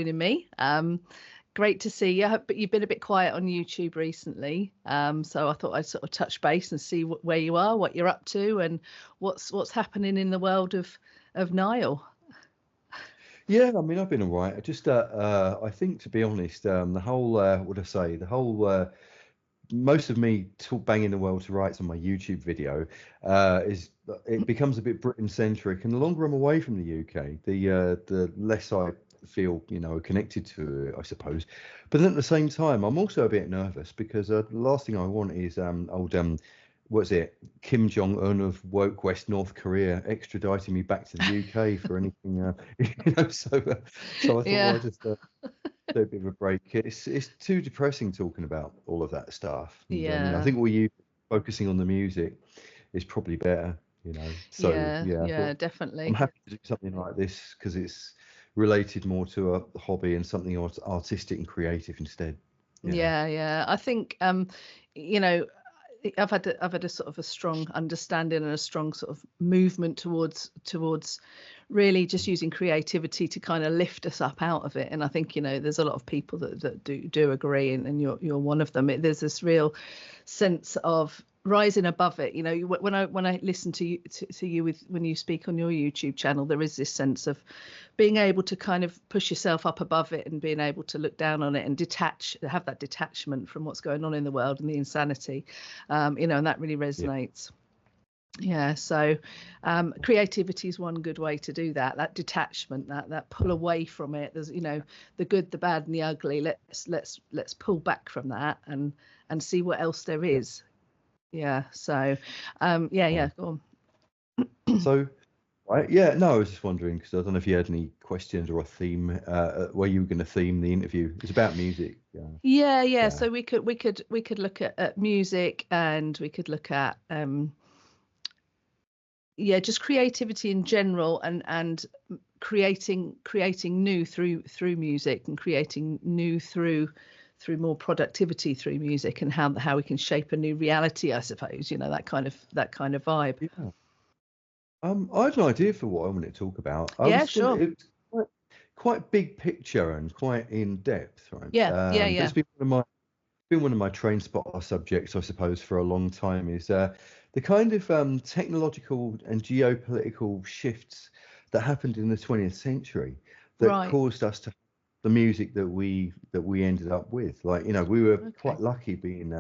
joining me. Great to see you. But you've been a bit quiet on YouTube recently, so I thought I'd sort of touch base and see where you are, what you're up to, and what's happening in the world of Niall. Yeah, I mean, I've been all right. I think, to be honest, the whole, what I say, the whole, most of me banging the world to rights on my YouTube video it becomes a bit Britain centric, and the longer I'm away from the UK, the less I feel, connected to it, I suppose. But then at the same time, I'm also a bit nervous because the last thing I want is what's it, Kim Jong-un of woke West North Korea extraditing me back to the UK for anything, so I thought, well, I'll just do a bit of a break. It's too depressing talking about all of that stuff. And, I think you focusing on the music is probably better, So I thought, Definitely. I'm happy to do something like this because it's related more to a hobby and something artistic and creative instead. Yeah. I think I've had a sort of a strong understanding and a strong sort of movement towards really just using creativity to kind of lift us up out of it. And I think there's a lot of people that do agree, and you're one of them. There's this real sense of rising above it. When I listen to you when you speak on your YouTube channel, there is this sense of being able to kind of push yourself up above it and being able to look down on it and have that detachment from what's going on in the world and the insanity, and that really resonates. So creativity is one good way to do that detachment, that pull away from it. There's the good, the bad and the ugly. Let's pull back from that and see what else there is. So go on. So right, no, I was just wondering because I don't know if you had any questions or a theme where you were going to theme the interview. It's about music. Yeah. So we could look at music, and we could look at just creativity in general, and creating new through music, and creating new through more productivity through music, and how we can shape a new reality, I suppose. That kind of vibe. Yeah. I had an idea for what I want to talk about. Sure. It's quite big picture and quite in depth, right? Yeah. It's been one of my train spotter subjects, I suppose, for a long time. Is the kind of technological and geopolitical shifts that happened in the 20th century that caused us to the music that we ended up with. Like, we were quite lucky being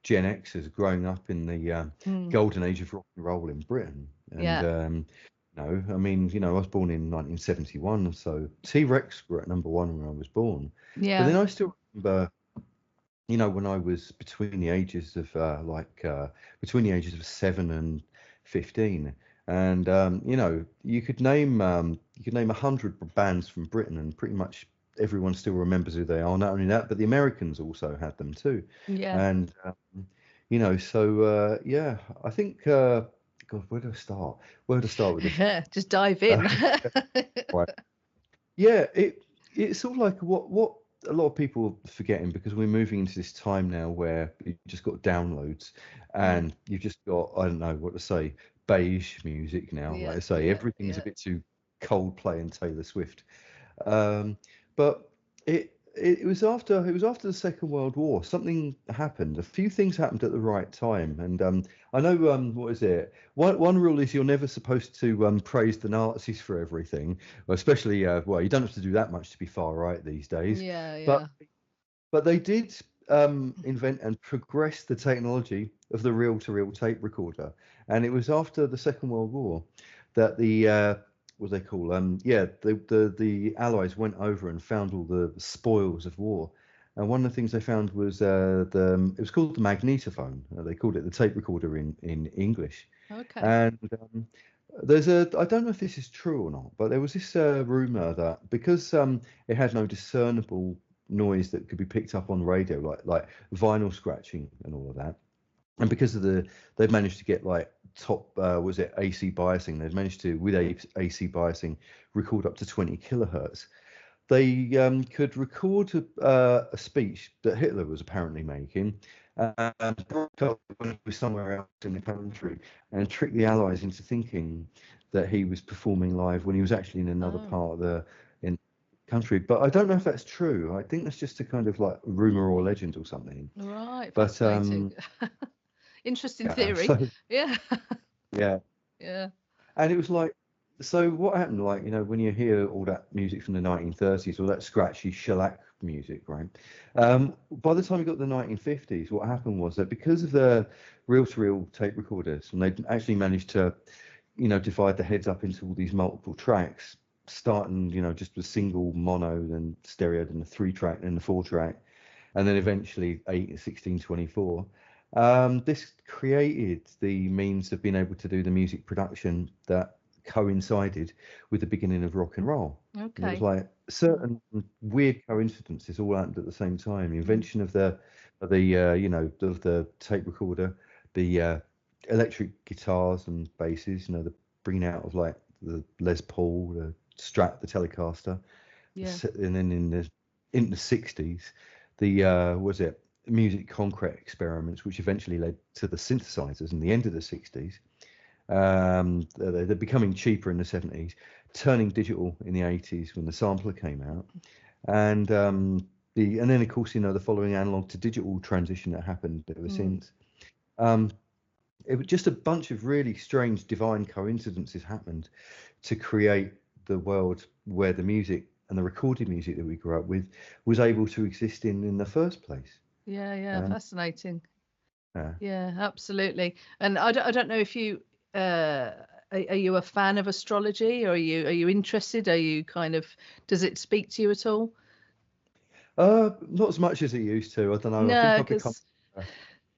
Gen Xers growing up in the golden age of rock and roll in Britain. And I mean, I was born in 1971, so T-Rex were at number one when I was born. Yeah. But then I still remember, when I was between the ages of 7 and 15, and you could name 100 bands from Britain, and pretty much everyone still remembers who they are. Not only that, but the Americans also had them too. Yeah. And I think God, where do I start with this? Just dive in. Right. Yeah, it's sort of like what a lot of people are forgetting, because we're moving into this time now where you've just got downloads and you've just got, I don't know what to say, beige music now. Like I say, everything's a bit too Coldplay and Taylor Swift. But it was after the Second World War. Something happened. A few things happened at the right time, and I know what is it? One rule is you're never supposed to praise the Nazis for everything, especially well, you don't have to do that much to be far right these days. But they did invent and progress the technology of the reel-to-reel tape recorder, and it was after the Second World War that the what they call the Allies went over and found all the spoils of war, and one of the things they found was it was called the magnetophone. They called it the tape recorder in English. Okay. And I don't know if this is true or not, but there was this rumor that because it had no discernible noise that could be picked up on radio, like vinyl scratching and all of that, and because of they've managed to get like top was it AC biasing, they've managed to, with AC biasing, record up to 20 kilohertz. They could record a speech that Hitler was apparently making and broadcast when he was somewhere else in the country, and trick the Allies into thinking that he was performing live when he was actually in another part of country, but I don't know if that's true. I think that's just a kind of like rumor or legend or something. Right, But fascinating. Interesting yeah, theory. Yeah. yeah, Yeah. and it was like, so what happened? Like, when you hear all that music from the 1930s, all that scratchy shellac music, right? By the time you got the 1950s, what happened was that because of the reel-to-reel tape recorders, and they actually managed to, divide the heads up into all these multiple tracks, starting, just with single mono, then stereo, then the 3-track, then the 4-track, and then eventually 8, 16, 24. This created the means of being able to do the music production that coincided with the beginning of rock and roll. And it was Okay. like certain weird coincidences all happened at the same time. The invention of the tape recorder, the electric guitars and basses, the bringing out of like the Les Paul, the Strat, the Telecaster, Yeah. and then in the 60s, the was it music concrete experiments, which eventually led to the synthesizers in the end of the 60s. They're becoming cheaper in the 70s, turning digital in the 80s when the sampler came out, and and then of course the following analog to digital transition that happened ever since. Um, it was just a bunch of really strange divine coincidences happened to create the world where the music and the recorded music that we grew up with was able to exist in the first place. Yeah, yeah, Um, fascinating. yeah. Yeah, absolutely. And I don't know if you are you a fan of astrology, or are you interested? Are you kind of, does it speak to you at all? Not as much as it used to. I don't know. I think No, I've become because uh,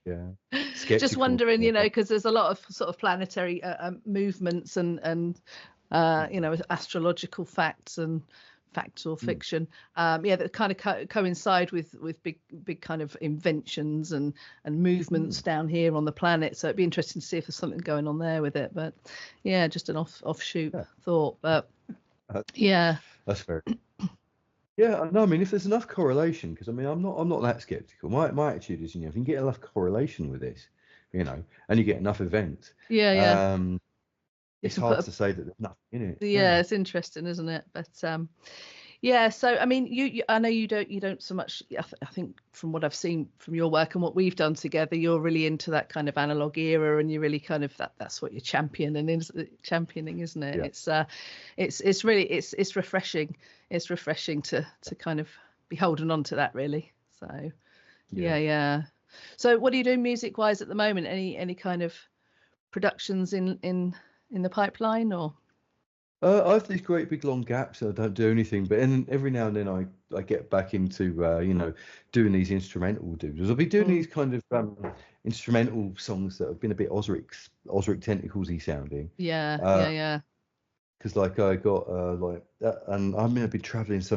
yeah just skeptical wondering, now. because there's a lot of sort of planetary movements and astrological facts and facts or Mm. fiction, yeah, that kind of coincide with big kind of inventions and movements Mm. down here on the planet. So it'd be interesting to see if there's something going on there with it. But yeah, just an offshoot Yeah, thought. But that, yeah, that's fair. Yeah, no, I mean, if there's enough correlation, because I mean, I'm not that skeptical. My attitude is, if you can get enough correlation with this, and you get enough events, yeah, yeah. um, You it's can put hard a, to say that there's nothing in it. yeah, Yeah, it's interesting, isn't it? But yeah, so I mean, I know you don't so much. I think from what I've seen from your work and what we've done together, you're really into that kind of analog era, and you're really kind of that's what you're championing, isn't it? yeah, It's really it's refreshing. It's refreshing to kind of be holding on to that, really. So yeah. yeah, yeah. So what are you doing music wise at the moment? Any kind of productions in the pipeline, or? I have these great big long gaps and I don't do anything, but every now and then I get back into doing these instrumental doodles. I'll be doing Mm, these kind of instrumental songs that have been a bit Osric Tentacles-y sounding. yeah, Uh, yeah, yeah, because like I got and I mean I've been traveling, so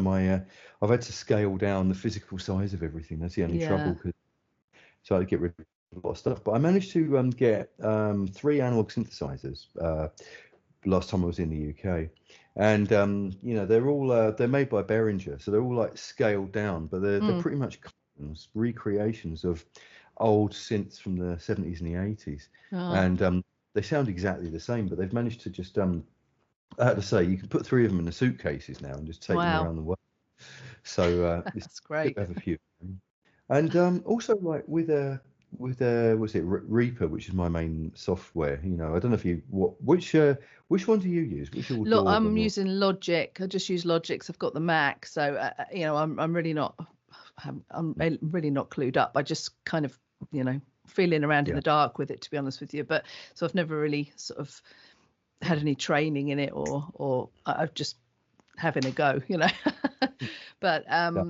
I've had to scale down the physical size of everything. That's the only yeah. trouble, because so I get rid of a lot of stuff. But I managed to get 3 analog synthesizers last time I was in the UK, and they're made by Behringer, so they're all like scaled down, but they're Mm. pretty much clones, recreations of old synths from the 70s and the 80s, Oh, and they sound exactly the same, but they've managed to just I have to say, you can put 3 of them in the suitcases now and just take them wow. around the world. So it's That's good great. to have a few. And also like with what's it Reaper, which is my main software. I don't know if you which one do you use? Which your Look, DAW I'm one? Or using Logic. I just use Logic. 'Cause I've got the Mac, so I'm really not. I'm really not clued up. I just kind of feeling around in yeah, the dark with it, to be honest with you. But so I've never really sort of had any training in it, or I've just having a go. But yeah.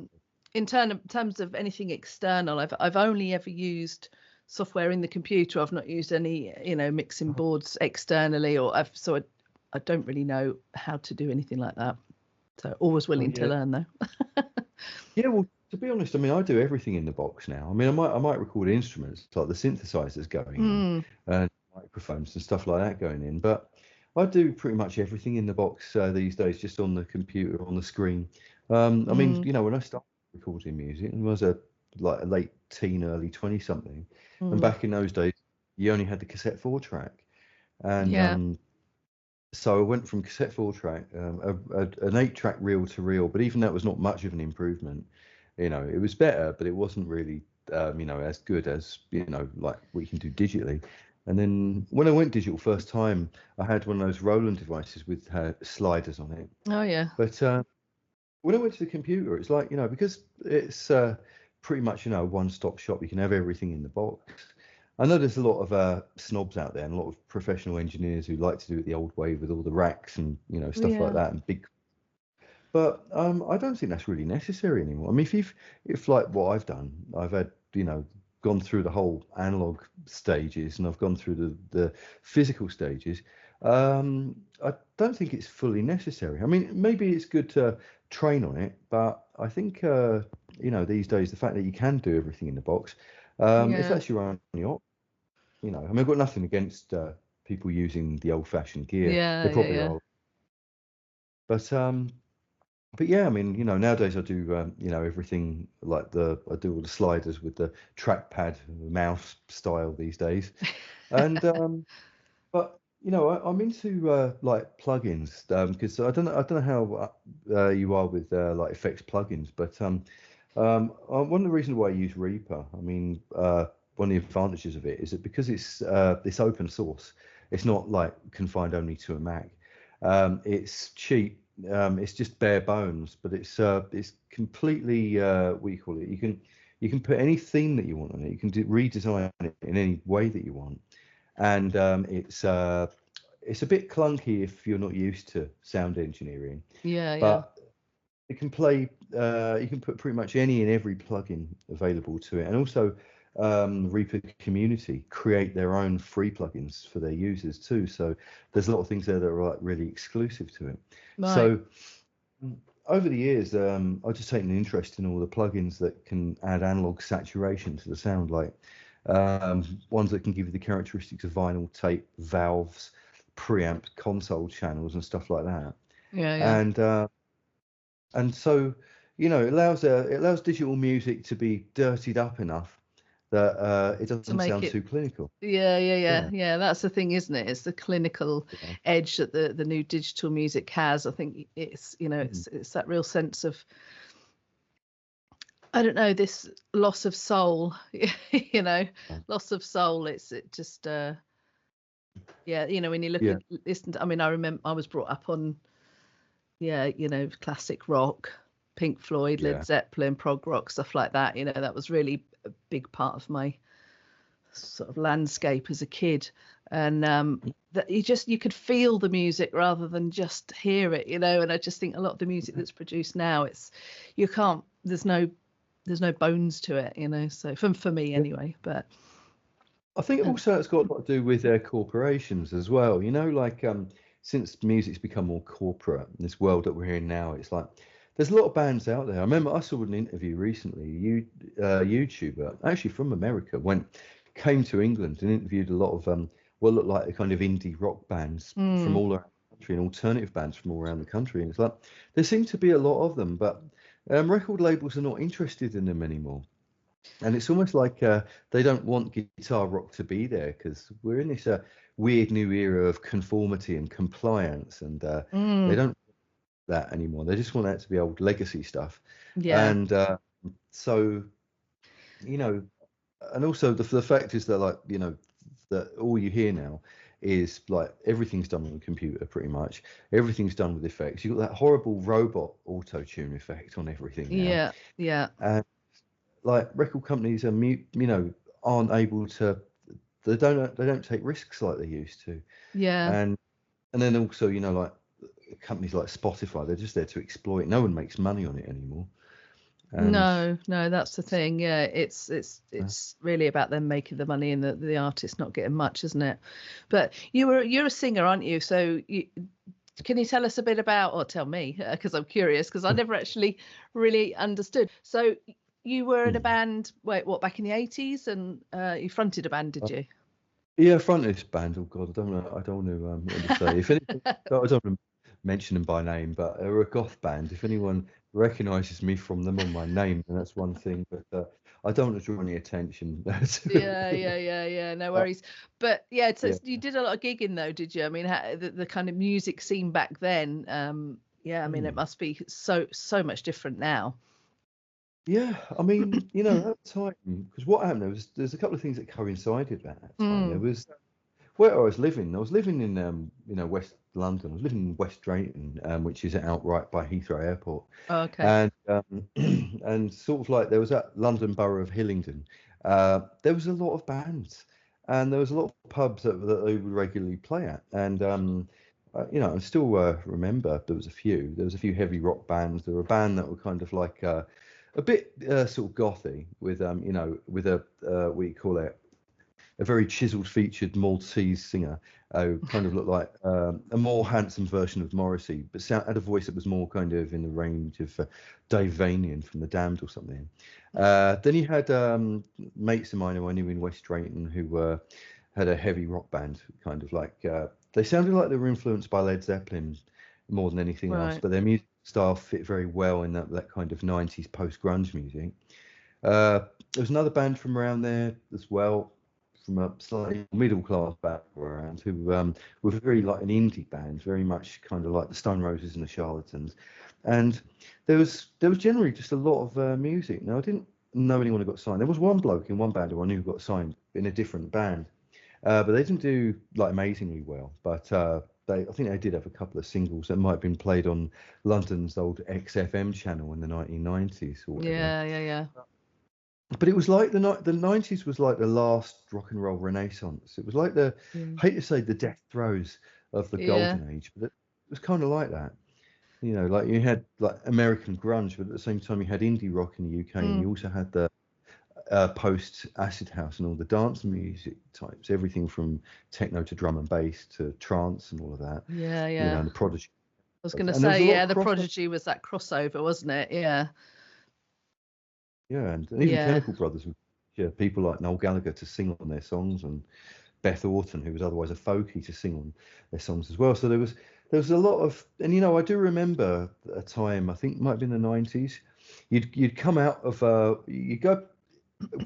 in terms of anything external, I've only ever used software in the computer. I've not used any mixing Uh-huh. boards externally, I don't really know how to do anything like that. So always Oh willing to yeah, learn, though. yeah. Well, to be honest, I mean, I do everything in the box now. I mean, I might record instruments like the synthesizers going in Mm, and microphones and stuff like that going in, but I do pretty much everything in the box these days, just on the computer, on the screen. I mean, mm, when I started recording music, and was like a late teen, early 20 something, and mm. back in those days, you only had the cassette 4-track, and Yeah. So I went from cassette 4-track, an 8-track reel to reel, but even that was not much of an improvement. It was better, but it wasn't really, as good as, like what you can do digitally. And then when I went digital first time, I had one of those Roland devices with sliders on it. Oh yeah. But when I went to the computer, it's like, because it's pretty much, a one-stop shop. You can have everything in the box. I know there's a lot of snobs out there and a lot of professional engineers who like to do it the old way with all the racks and, stuff like Yeah. that and big. But I don't think that's really necessary anymore. I mean, if like what I've done, I've had, gone through the whole analog stages and I've gone through the physical stages. I don't think it's fully necessary. I mean, maybe it's good to train on it, but I think, these days, the fact that you can do everything in the box, if Yeah. that's your only option, I mean, I've got nothing against people using the old-fashioned gear. Yeah. They Yeah. probably Yeah. are. But yeah, I mean, nowadays I do, everything like I do all the sliders with the trackpad, mouse style these days. And but I'm into like plugins because I don't know how you are with like effects plugins, but one of the reasons why I use Reaper, I mean, one of the advantages of it is that because it's open source, it's not like confined only to a Mac. It's cheap. It's just bare bones, but it's completely what do you call it? You can put any theme that you want on it. You can redesign it in any way that you want, and it's a bit clunky if you're not used to sound engineering, Yeah. Yeah. but it can play. You can put pretty much any and every plugin available to it, and also Reaper community create their own free plugins for their users too. So there's a lot of things there that are like really exclusive to it. Right. So over the years, I've just taken an interest in all the plugins that can add analog saturation to the sound, like ones that can give you the characteristics of vinyl tape, valves, preamp, console channels, and stuff like that. Yeah. Yeah. And so, it allows digital music to be dirtied up enough that it To doesn't make sound it. too clinical. Yeah, yeah, yeah, Yeah. yeah. That's the thing, isn't it? It's the clinical Yeah. edge that the new digital music has. I think it's Mhm. it's that real sense of, I don't know, this loss of soul. Loss of soul. It just yeah. When you look Yeah. at listen. I mean, I remember I was brought up on classic rock, Pink Floyd, Led Yeah. Zeppelin, prog rock, stuff like that. That was really a big part of my sort of landscape as a kid, and that you could feel the music rather than just hear it. And I just think a lot of the music that's produced now, you can't there's no bones to it. So for me Yeah. anyway. But I think uh, also it's got a lot to do with their corporations as well. Like since music's become more corporate in this world that we're in now, it's like there's a lot of bands out there. I remember I saw an interview recently, YouTuber actually from America came to England and interviewed a lot of what looked like the kind of indie rock bands from mm, all around the country and alternative bands from all around the country. And it's like there seem to be a lot of them, but record labels are not interested in them anymore. And it's almost like they don't want guitar rock to be there because we're in this weird new era of conformity and compliance, and they mm, don't want that anymore. They just want that to be old legacy stuff. yeah, And so, you know, and also the fact is that, like, that all you hear now is like everything's done on the computer pretty much. Everything's done with effects. You've got that horrible robot auto tune effect on everything now. yeah, yeah, Like record companies are aren't able to, they don't take risks like they used to, yeah. and then also like companies like Spotify, they're just there to exploit. No one makes money on it anymore. And No, no, that's the thing. Yeah, uh, it's really about them making the money and the artist not getting much, isn't it? But you're a singer, aren't you? So can you tell us a bit about, or tell me, because I'm curious, because I never actually really understood. So you were in a band, wait, what, back in the 80s, and you fronted a band, did you? yeah, front of this band, oh god, I don't know what to say. If anything, I don't want to mention them by name, but they're a goth band. If anyone recognizes me from them or my name, then that's one thing. But I don't want to draw any attention. Yeah. No Uh, worries. But yeah, so yeah. you did a lot of gigging though, did you? I mean, the kind of music scene back then, yeah, I mean, it Hmm. must be so much different now. Yeah, I mean, at the time, because what happened there's a couple of things that coincided at that time. There Mm. was where I was living. I was living in West London. I was living in West Drayton, which is outright by Heathrow Airport, Okay. and and sort of like there was that London Borough of Hillingdon. There was a lot of bands, and there was a lot of pubs that they would regularly play at, and I still remember there was a few. There was a few heavy rock bands. There were a band that were kind of like a bit sort of gothy with with a what do you call it, a very chiseled featured Maltese singer who kind of looked like a more handsome version of Morrissey, but had a voice that was more kind of in the range of Dave Vanian from The Damned or something. Then you had mates of mine who I knew in West Drayton who had a heavy rock band, kind of like they sounded like they were influenced by Led Zeppelin more than anything else, Right. but their music style fit very well in that kind of 90s post-grunge music. There was another band from around there as well, from a slightly middle class background, who were very like an indie band, very much kind of like the Stone Roses and the Charlatans. And there was generally just a lot of music. Now I didn't know anyone who got signed. There was one bloke in one band who I knew who got signed in a different band, but they didn't do like amazingly well. But I think they did have a couple of singles that might have been played on London's old XFM channel in the 1990s or whatever. Yeah. But it was like the 90s was like the last rock and roll renaissance. It was like Yeah. I hate to say the death throes of the Yeah. golden age, but it was kind of like that. Like you had like American grunge, but at the same time you had indie rock in the UK, and Mm. you also had the post acid house and all the dance music types, everything from techno to drum and bass to trance and all of that. Yeah. And the Prodigy. I was going to And there was say, a lot yeah, of the crossover. Prodigy was that crossover, wasn't it? Yeah. Yeah, and even Yeah. Chemical Brothers, yeah, people like Noel Gallagher to sing on their songs, and Beth Orton, who was otherwise a folkie, to sing on their songs as well. So there was a lot of, and I do remember a time, I think it might have been the 90s. You'd come out of you go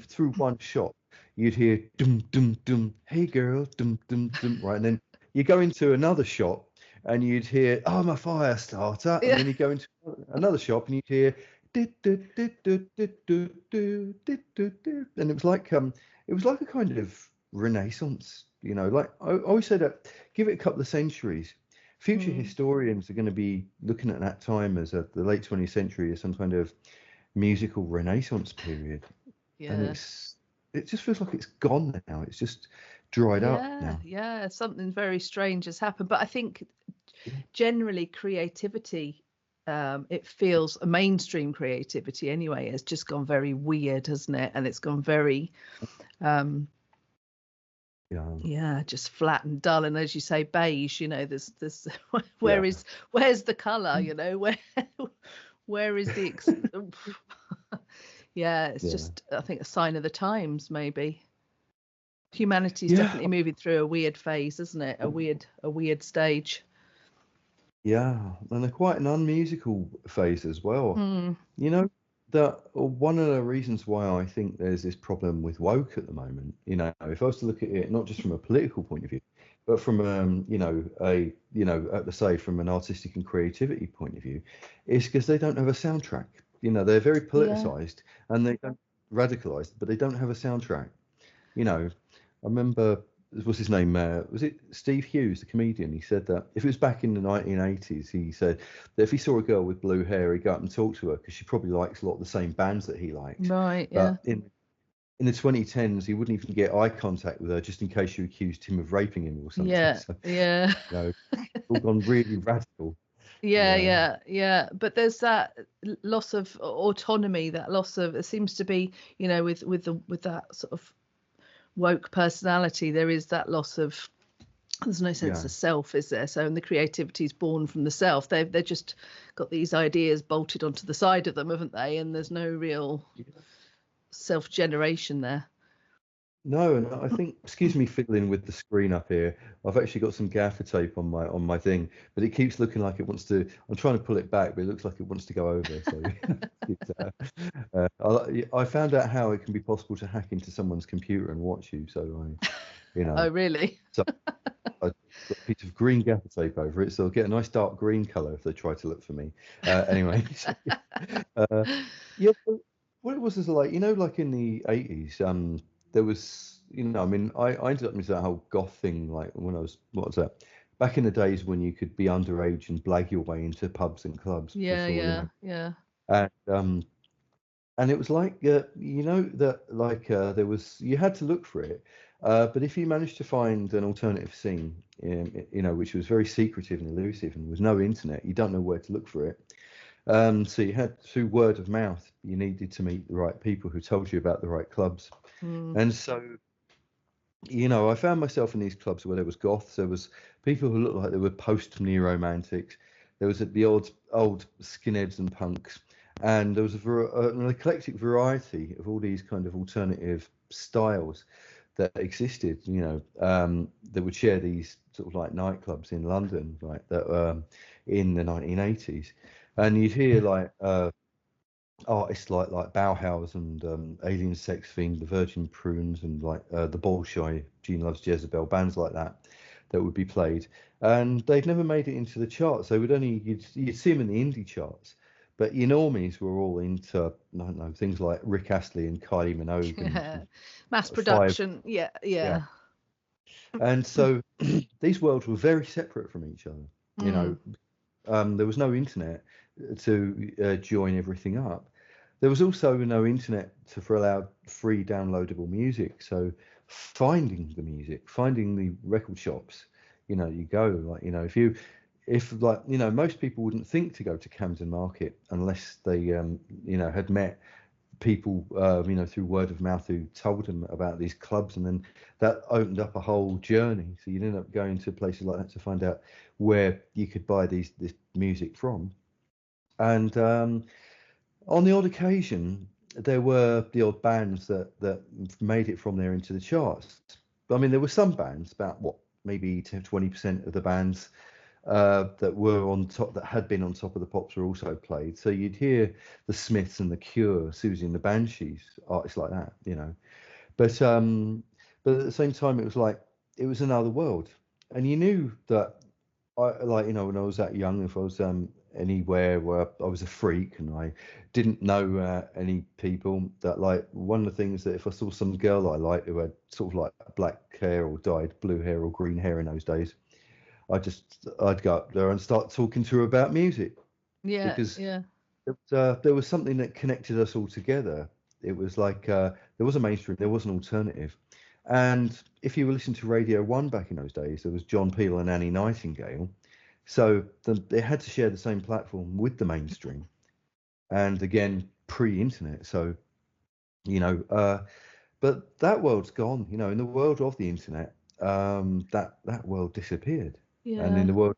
through one shop, you'd hear dum dum dum, hey girl, dum dum dum, right, and then you go into another shop and you'd hear, oh, I'm a fire starter, and Yeah. then you go into another shop and you'd hear do, do, do, do, do, do, do, do, do, do. And it was like a kind of renaissance, like I always say that give it a couple of centuries, future Mm. historians are going to be looking at that time as the late 20th century as some kind of musical renaissance period, and Yeah. it just feels like it's gone now. It's just dried up now. Yeah. Something very strange has happened. But I think Yeah. generally creativity, it feels mainstream creativity anyway, has just gone very weird, hasn't it? And it's gone very, um, Yeah. yeah, just flat and dull. And as you say, beige, there's Yeah. where's the color, where is the, yeah, it's Yeah. just, I think, a sign of the times, maybe. Humanity's Yeah. definitely moving through a weird phase, isn't it? A weird stage. Yeah. And they're quite an unmusical phase as well. Mm. You know, that one of the reasons why I think there's this problem with woke at the moment, if I was to look at it not just from a political point of view, but from say from an artistic and creativity point of view, is because they don't have a soundtrack. They're very Yeah. politicized and they don't radicalized, but they don't have a soundtrack. I remember, what's his name? Was it Steve Hughes, the comedian? He said that if it was back in the 1980s, he said that if he saw a girl with blue hair, he'd go up and talk to her because she probably likes a lot of the same bands that he liked. Right. Yeah. But in the 2010s, he wouldn't even get eye contact with her just in case you accused him of raping him or something. Yeah. So, Yeah. it's all gone really radical. Yeah. Yeah. But there's that loss of autonomy, that loss of, it seems to be, with that sort of woke personality, there is that loss of, there's no sense Yeah. of self, is there? So, and the creativity is born from the self. They've just got these ideas bolted onto the side of them, haven't they? And there's no real self-generation there. No, and I think, excuse me, fiddling with the screen up here. I've actually got some gaffer tape on my thing, but it keeps looking like it wants to. I'm trying to pull it back, but it looks like it wants to go over. So it's, I found out how it can be possible to hack into someone's computer and watch you. So Oh, really? so I got a piece of green gaffer tape over it, so I'll get a nice dark green color if they try to look for me. Anyway, uh, yeah, but what it was is like, like in the 80s, there was, I mean, I ended up into that whole goth thing, like when I was, what was that? Back in the days when you could be underage and blag your way into pubs and clubs Yeah, before, yeah. and and it was like, that like there was, you had to look for it, but if you managed to find an alternative scene, which was very secretive and elusive, and there was no internet, you don't know where to look for it. So you had, through word of mouth, you needed to meet the right people who told you about the right clubs. Mm. And so, I found myself in these clubs where there was goths, there was people who looked like they were post-neo-romantics, there was the old skinheads and punks, and there was an eclectic variety of all these kind of alternative styles that existed, that would share these sort of like nightclubs in London, like that, in the 1980s. And you'd hear like artists like Bauhaus and Alien Sex Fiend, the Virgin Prunes, and like the Bolshoi, Gene Loves Jezebel, bands like that would be played, and they'd never made it into the charts. They would only, you'd see them in the indie charts, but your normies were all into, I don't know, things like Rick Astley and Kylie Minogue and Yeah. Mass Five, production. Yeah, yeah. yeah. And so these worlds were very separate from each other. Mm. There was no internet to join everything up. There was also no internet for allow free downloadable music. So finding the music, finding the record shops, you go like, if like, most people wouldn't think to go to Camden Market unless they, had met people, through word of mouth who told them about these clubs, and then that opened up a whole journey. So you'd end up going to places like that to find out where you could buy this music from. And on the odd occasion, there were the odd bands that made it from there into the charts. I mean, there were some bands, about what, maybe 10-20% of the bands that were on top, that had been on top of the pops, were also played. So you'd hear the Smiths and the Cure, Susie and the Banshees, artists like that, But at the same time, it was like, it was another world, and you knew that, when I was that young, if I was anywhere where I was a freak and I didn't know any people, that like, one of the things that if I saw some girl I liked who had sort of like black hair or dyed blue hair or green hair in those days, I'd go up there and start talking to her about music, Yeah, because yeah. there was something that connected us all together. It was like, there was a mainstream, there was an alternative. And if you were listening to Radio 1 back in those days, there was John Peel and Annie Nightingale. So they had to share the same platform with the mainstream. And again, pre-internet. So, but that world's gone, in the world of the internet, that world disappeared. And in Yeah. the world,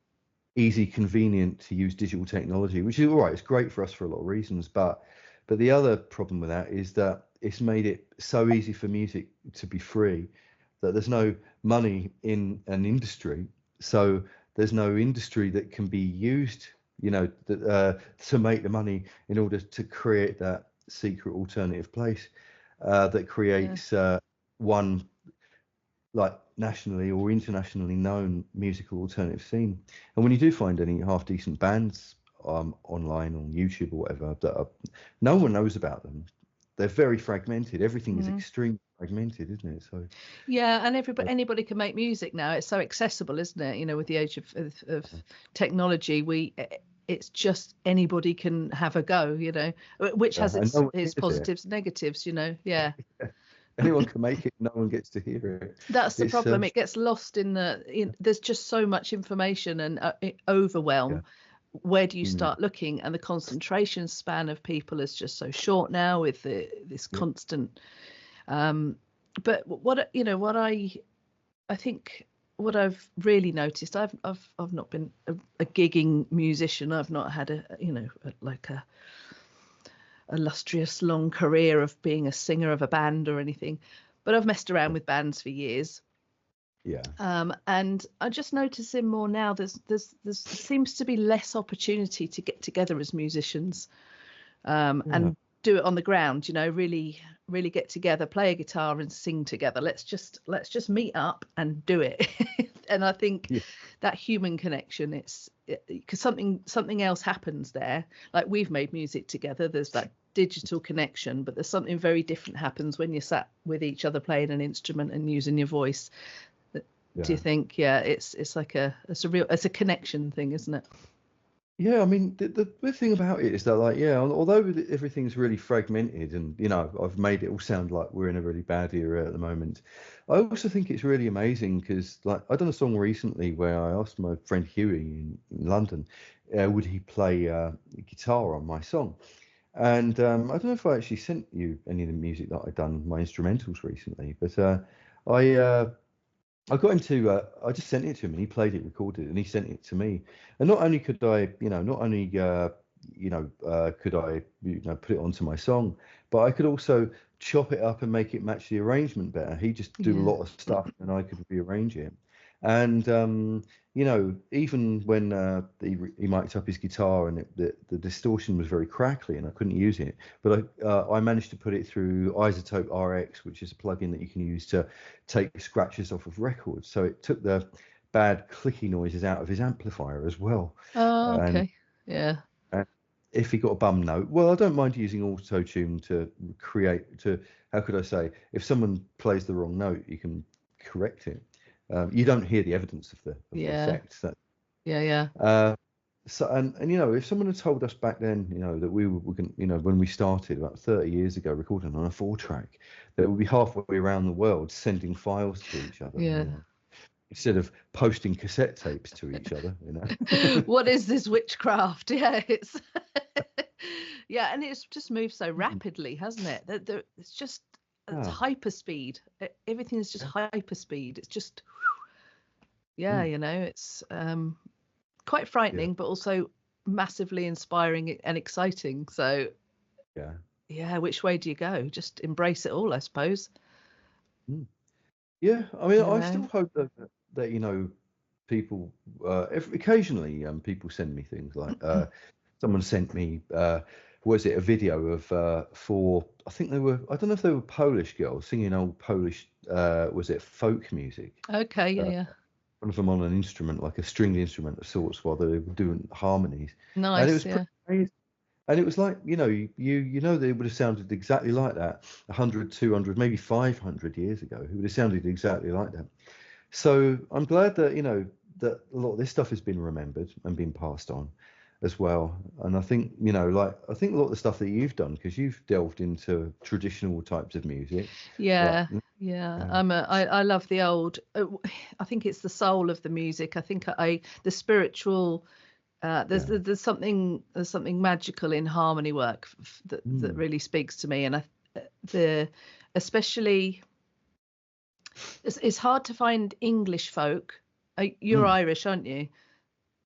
easy, convenient to use digital technology, which is all right. It's great for us for a lot of reasons, but the other problem with that is that it's made it so easy for music to be free that there's no money in an industry. So there's no industry that can be used, to make the money in order to create that secret alternative place that Yeah. creates one, like, nationally or internationally known musical alternative scene. And when you do find any half decent bands online on YouTube or whatever, no one knows about them. They're very fragmented. Everything is Mm. extremely fragmented, isn't it? So Yeah, and anybody can make music now. It's so accessible, isn't it? With the age of technology, it's just anybody can have a go, which has and no one its hears it. positives, negatives, Yeah. Anyone can make it. No one gets to hear it. That's the It's problem. It gets lost there's just so much information and overwhelm. yeah. Where do you Mm, start looking? And the concentration span of people is just so short now with this yeah. constant. But what I think what I've really noticed, I've not been a gigging musician. I've not had like a illustrious long career of being a singer of a band or anything. but I've messed around with bands for years. Yeah. And I just noticing more now. There seems to be less opportunity to get together as musicians, and do it on the ground. Really get together, play a guitar, and sing together. Let's just meet up and do it. And I think that human connection, it's because something else happens there. Like, we've made music together. There's that digital connection, but there's something very different happens when you're sat with each other playing an instrument and using your voice. Do you think? It's like it's a connection thing, isn't it? Yeah, I mean, the weird thing about it is that, like, although everything's really fragmented, and I've made it all sound like we're in a really bad era at the moment, I also think it's really amazing because, like, I done a song recently where I asked my friend Huey in London, would he play guitar on my song, and I don't know if I actually sent you any of the music that I'd done, my instrumentals recently, but I got him to. I just sent it to him, and he played it, recorded it, and he sent it to me. And not only could I, could I, put it onto my song, but I could also chop it up and make it match the arrangement better. He just did a lot of stuff, and I could rearrange it. And even when he mic'd up his guitar and the distortion was very crackly and I couldn't use it, but I managed to put it through Isotope RX, which is a plugin that you can use to take scratches off of records. So it took the bad clicky noises out of his amplifier as well. Oh, okay. And if he got a bum note, well, I don't mind using auto tune to how could I say, if someone plays the wrong note, you can correct it. You don't hear the evidence of the effects. So and if someone had told us back then, that we were going, when we started about 30 years ago recording on a 4-track, that we'd be halfway around the world sending files to each other. Instead of posting cassette tapes to each other. What is this witchcraft? It's and it's just moved so rapidly, hasn't it? It's just it's hyper speed. Everything is just hyper speed. It's just it's quite frightening, but also massively inspiring and exciting. So which way do you go? Just embrace it all, I suppose. Yeah, I mean, I still hope that people occasionally people send me things like someone sent me was it a video of 4, I think I don't know if they were Polish girls singing old Polish was it folk music? Okay, one of them on an instrument, like a stringed instrument of sorts, while they were doing harmonies. Nice. And it was pretty amazing. And it was like, you know that it would have sounded exactly like that 100, 200, maybe 500 years ago. It would have sounded exactly like that. So I'm glad that, that a lot of this stuff has been remembered and been passed on as well. And I think, I think a lot of the stuff that you've done, because you've delved into traditional types of music. I love the old, I think it's the soul of the music. I think the spiritual, there's something magical in harmony work that really speaks to me. And especially it's hard to find English folk. You're Irish, aren't you?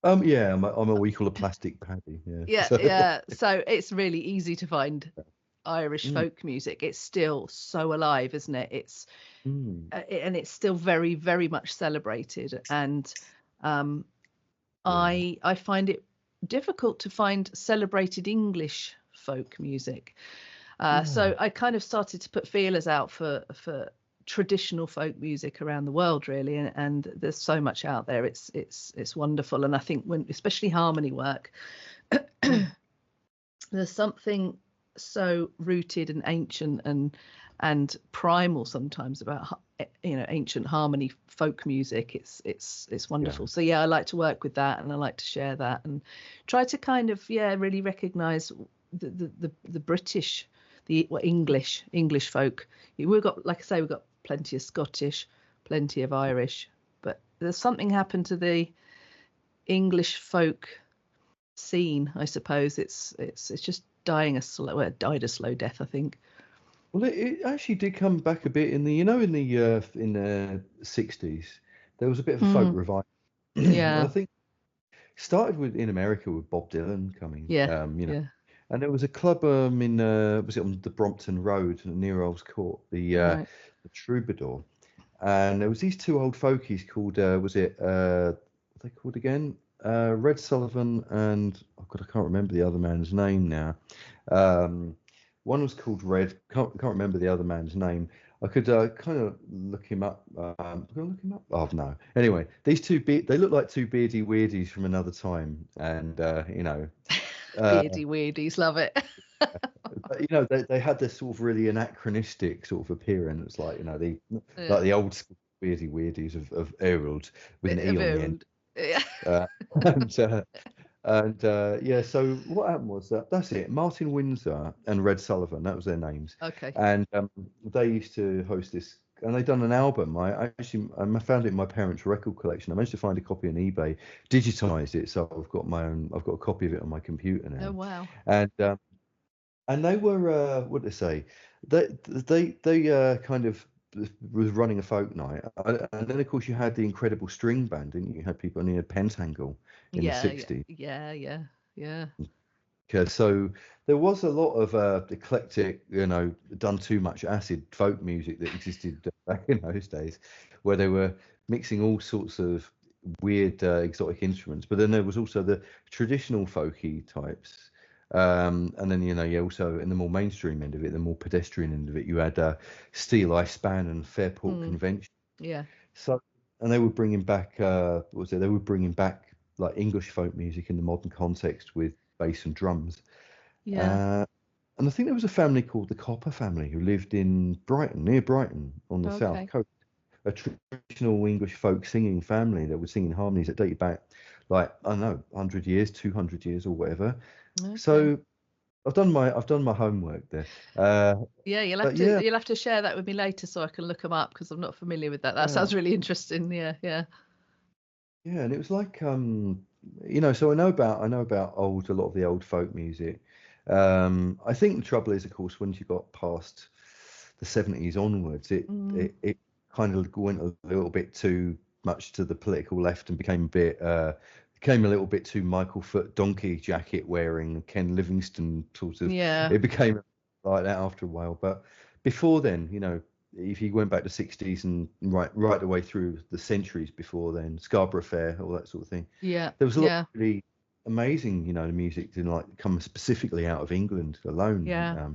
I'm what we call a plastic paddy. So it's really easy to find Irish folk music. It's still so alive, isn't it? It's and it's still very, very much celebrated. And I find it difficult to find celebrated English folk music. So I kind of started to put feelers out for traditional folk music around the world, really, and there's so much out there. It's wonderful. And I think especially harmony work, there's something so rooted and ancient and primal sometimes about ancient harmony folk music. It's wonderful. So I like to work with that, and I like to share that and try to kind of really recognize the British, the English folk. We've got, like I say, we've got plenty of Scottish, plenty of Irish, but there's something happened to the English folk scene, I suppose. It's just died a slow death, I think. Well, it actually did come back a bit in the 60s. There was a bit of a folk revival. I think it started in America with Bob Dylan coming. And there was a club was it on the Brompton Road near Earl's Court, the the Troubadour, and there was these two old folkies called what are they called again? Red Sullivan and oh God, I can't remember the other man's name now. Um, One was called Red. Can't remember the other man's name. I could kind of look him up. Can I look him up? Oh no. Anyway, these they look like two beardy weirdies from another time, and Beardy weirdies, love it. they had this sort of really anachronistic sort of appearance, like the Yeah. like the old school beardy weirdies of Errol with an E on the end. Yeah. Uh, and yeah, so what happened was that's it. Martin Windsor and Red Sullivan, that was their names. Okay. And they used to host this, and they'd done an album. I found it in my parents' record collection. I managed to find a copy on eBay, digitized it, so I've got a copy of it on my computer now. Oh wow. And they were what did they say? They kind of was running a folk night, and then of course you had the incredible string band, didn't you? You had people, and you had Pentangle in the 60s. Yeah. So there was a lot of eclectic, done too much acid folk music that existed back in those days, where they were mixing all sorts of weird exotic instruments. But then there was also the traditional folky types. And then you also in the more mainstream end of it, the more pedestrian end of it, you had Steel Eye Span and Fairport Convention. Yeah. So, and they were bringing back what was it? They were bringing back like English folk music in the modern context with bass and drums. Yeah. And I think there was a family called the Copper family who lived in Brighton, near Brighton, on the south coast. A traditional English folk singing family that was singing harmonies that dated back, like I don't know, 100 years, 200 years, or whatever. Okay. So I've done my homework there. Yeah, you'll have to share that with me later so I can look them up because I'm not familiar with that. That sounds really interesting. Yeah. Yeah, and it was like so I know about a lot of the old folk music. I think the trouble is, of course, once you got past the 70s onwards, it kind of went a little bit too much to the political left and became a little bit too Michael Foot donkey jacket wearing Ken Livingstone sort of. Yeah. It became like that after a while. But before then, if you went back to 60s and right the way through the centuries before then, Scarborough Fair, all that sort of thing. Yeah. There was a lot of really amazing, the music didn't come specifically out of England alone. Yeah.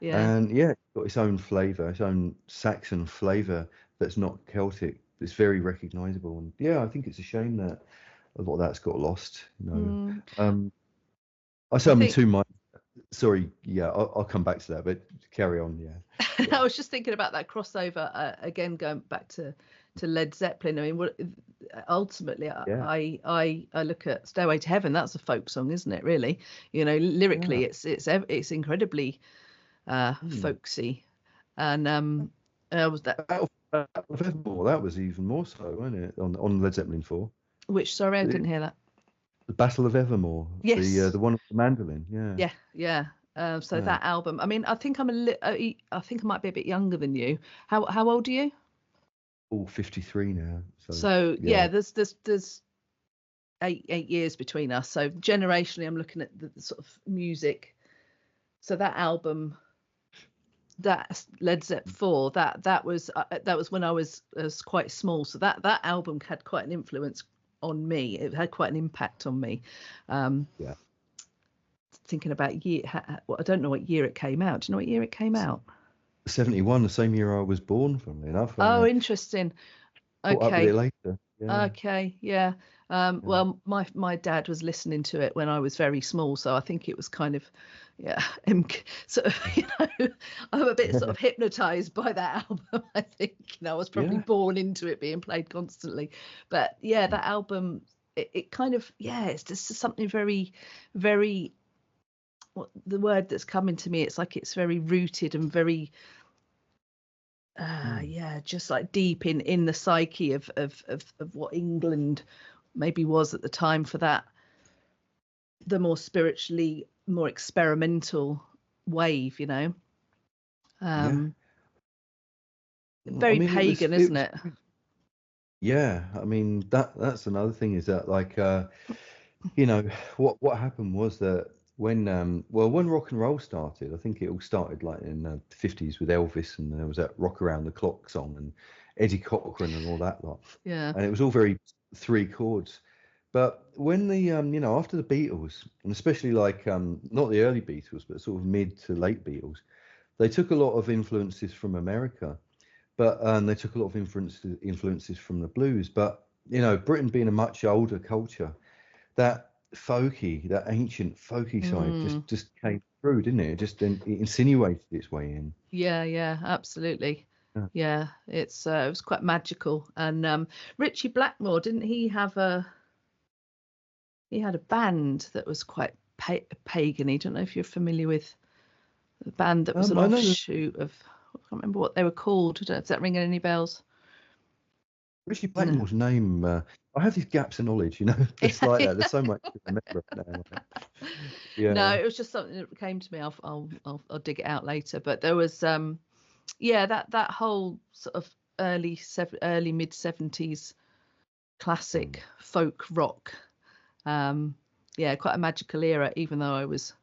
And it's got its own flavour, its own Saxon flavour that's not Celtic. It's very recognisable. And I think it's a shame that a lot of that's got lost. Sorry, I'll come back to that, but carry on. Yeah. I was just thinking about that crossover again, going back to Led Zeppelin. I mean, ultimately, I look at Stairway to Heaven. That's a folk song, isn't it? Really, lyrically, it's incredibly folksy, and was that Battle of Evermore? That was even more so, wasn't it? On Led Zeppelin 4. Which? Sorry, I didn't hear that. The Battle of Evermore. Yes. The one with the mandolin. Yeah. Yeah. So that album. I mean, I think I think I might be a bit younger than you. How old are you? All 53 now. So there's 8 years between us. So generationally, I'm looking at the sort of music. So that album, that Led Zeppelin 4, that was when I was quite small. So that album had quite an influence on me. It had quite an impact on me. Thinking about year, I don't know what year it came out. Do you know what year it came out? 71, the same year I was born, funnily enough. Oh, interesting. Okay. Up with it later. Yeah. Okay, yeah. Well, my dad was listening to it when I was very small, so I think it was kind of, sort of, I'm a bit sort of hypnotized by that album. I think, I was probably born into it being played constantly. But that album, it kind of, it's just something very, very, the word that's coming to me, it's like it's very rooted and very just like deep in the psyche of what England maybe was at the time for that, the more spiritually more experimental wave, very pagan, isn't it? Yeah, I mean that's another thing is that what happened was that when rock and roll started, I think it all started like in the 50s with Elvis, and there was that Rock Around the Clock song and Eddie Cochran and all that lot. Yeah. And it was all very three chords. But when after the Beatles, and especially like not the early Beatles, but sort of mid to late Beatles, they took a lot of influences from America, but they took a lot of influences from the blues. But Britain being a much older culture, that ancient folky side just came through, didn't it? It just it insinuated its way in. Yeah, absolutely. Yeah, it was quite magical. And Richie Blackmore, didn't he have he had a band that was quite pagan-y. I don't know if you're familiar with the band that was an offshoot of, I can't remember what they were called. Does that ring any bells? Richie Blackmore's name, I have these gaps of knowledge, it's like that. There's so much to remember now. Yeah. No, it was just something that came to me. I'll dig it out later. But there was that whole sort of early mid 70s classic folk rock. Quite a magical era, even though I was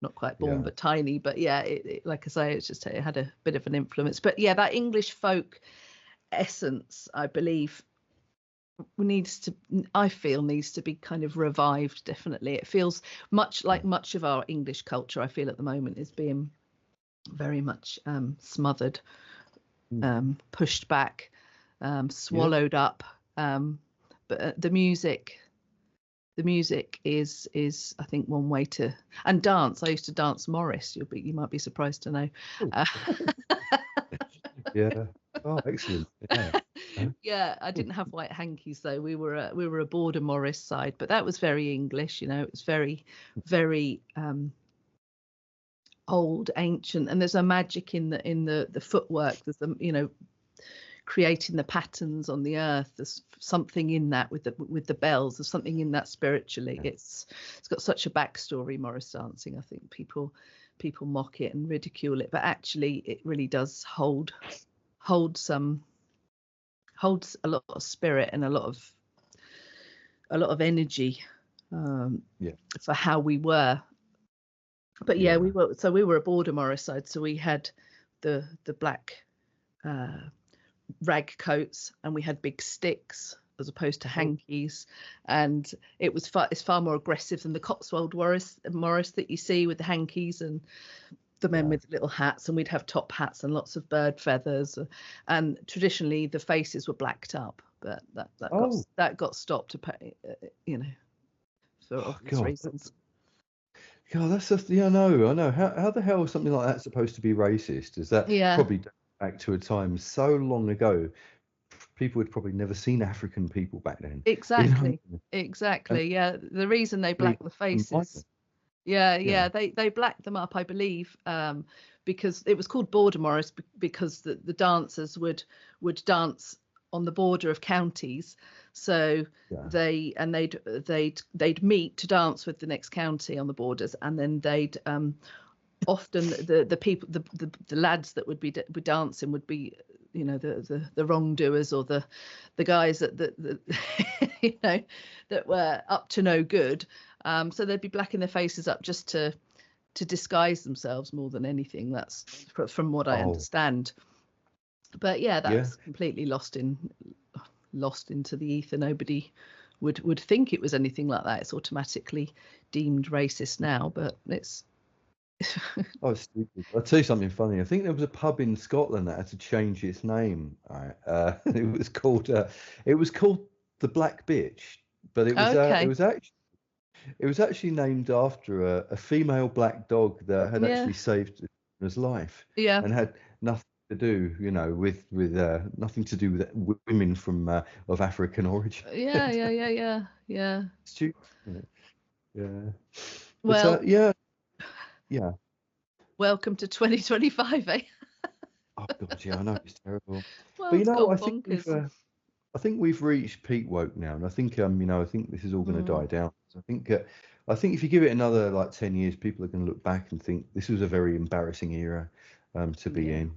not quite born but tiny. But it, like I say, it had a bit of an influence. But that English folk essence, I believe, needs to be kind of revived. Definitely, it feels much like much of our English culture, I feel, at the moment, is being very much smothered, pushed back, swallowed up. But the music is I think one way to, and dance. I used to dance Morris. You might be surprised to know. Yeah. Oh, excellent. Yeah. Yeah, I didn't have white hankies though. We were a border Morris side, but that was very English. It was very, very old, ancient, and there's a magic in the footwork. There's creating the patterns on the earth. There's something in that with the bells. There's something in that spiritually. It's got such a backstory, Morris dancing. I think people mock it and ridicule it, but actually it really does holds a lot of spirit and a lot of energy for how we were. But we were a border Morris side, so we had the black rag coats, and we had big sticks as opposed to hankies, and it's far more aggressive than the Cotswold Morris that you see with the hankies and the men with little hats, and we'd have top hats and lots of bird feathers, and traditionally the faces were blacked up, but that got stopped, for obvious reasons. God, that's just I know. How the hell is something like that supposed to be racist? Is that probably back to a time so long ago? People had probably never seen African people back then. Exactly. Yeah, the reason they black the faces. They blacked them up, I believe, because it was called border Morris because the dancers would dance on the border of counties, so they'd meet to dance with the next county on the borders, and then they'd often the people, the lads that would be dancing would be the wrongdoers, or the guys that that were up to no good. So they'd be blacking their faces up just to disguise themselves more than anything. That's from what I understand. But that's completely lost into the ether. Nobody would think it was anything like that. It's automatically deemed racist now, but it's Oh, stupid. I'll tell you something funny. I think there was a pub in Scotland that had to change its name. Right? It was called the Black Bitch, but it was actually named after a female black dog that had actually saved his life. Yeah. And had nothing to do, with nothing to do with women from of African origin. Yeah. Stupid. Yeah. Well. But, yeah. Welcome to 2025, eh? Oh God, yeah, I know it's terrible. Well, but I think we've reached peak woke now, and I think I think this is all going to die down. So I think if you give it another like 10 years, people are going to look back and think this was a very embarrassing era to be in.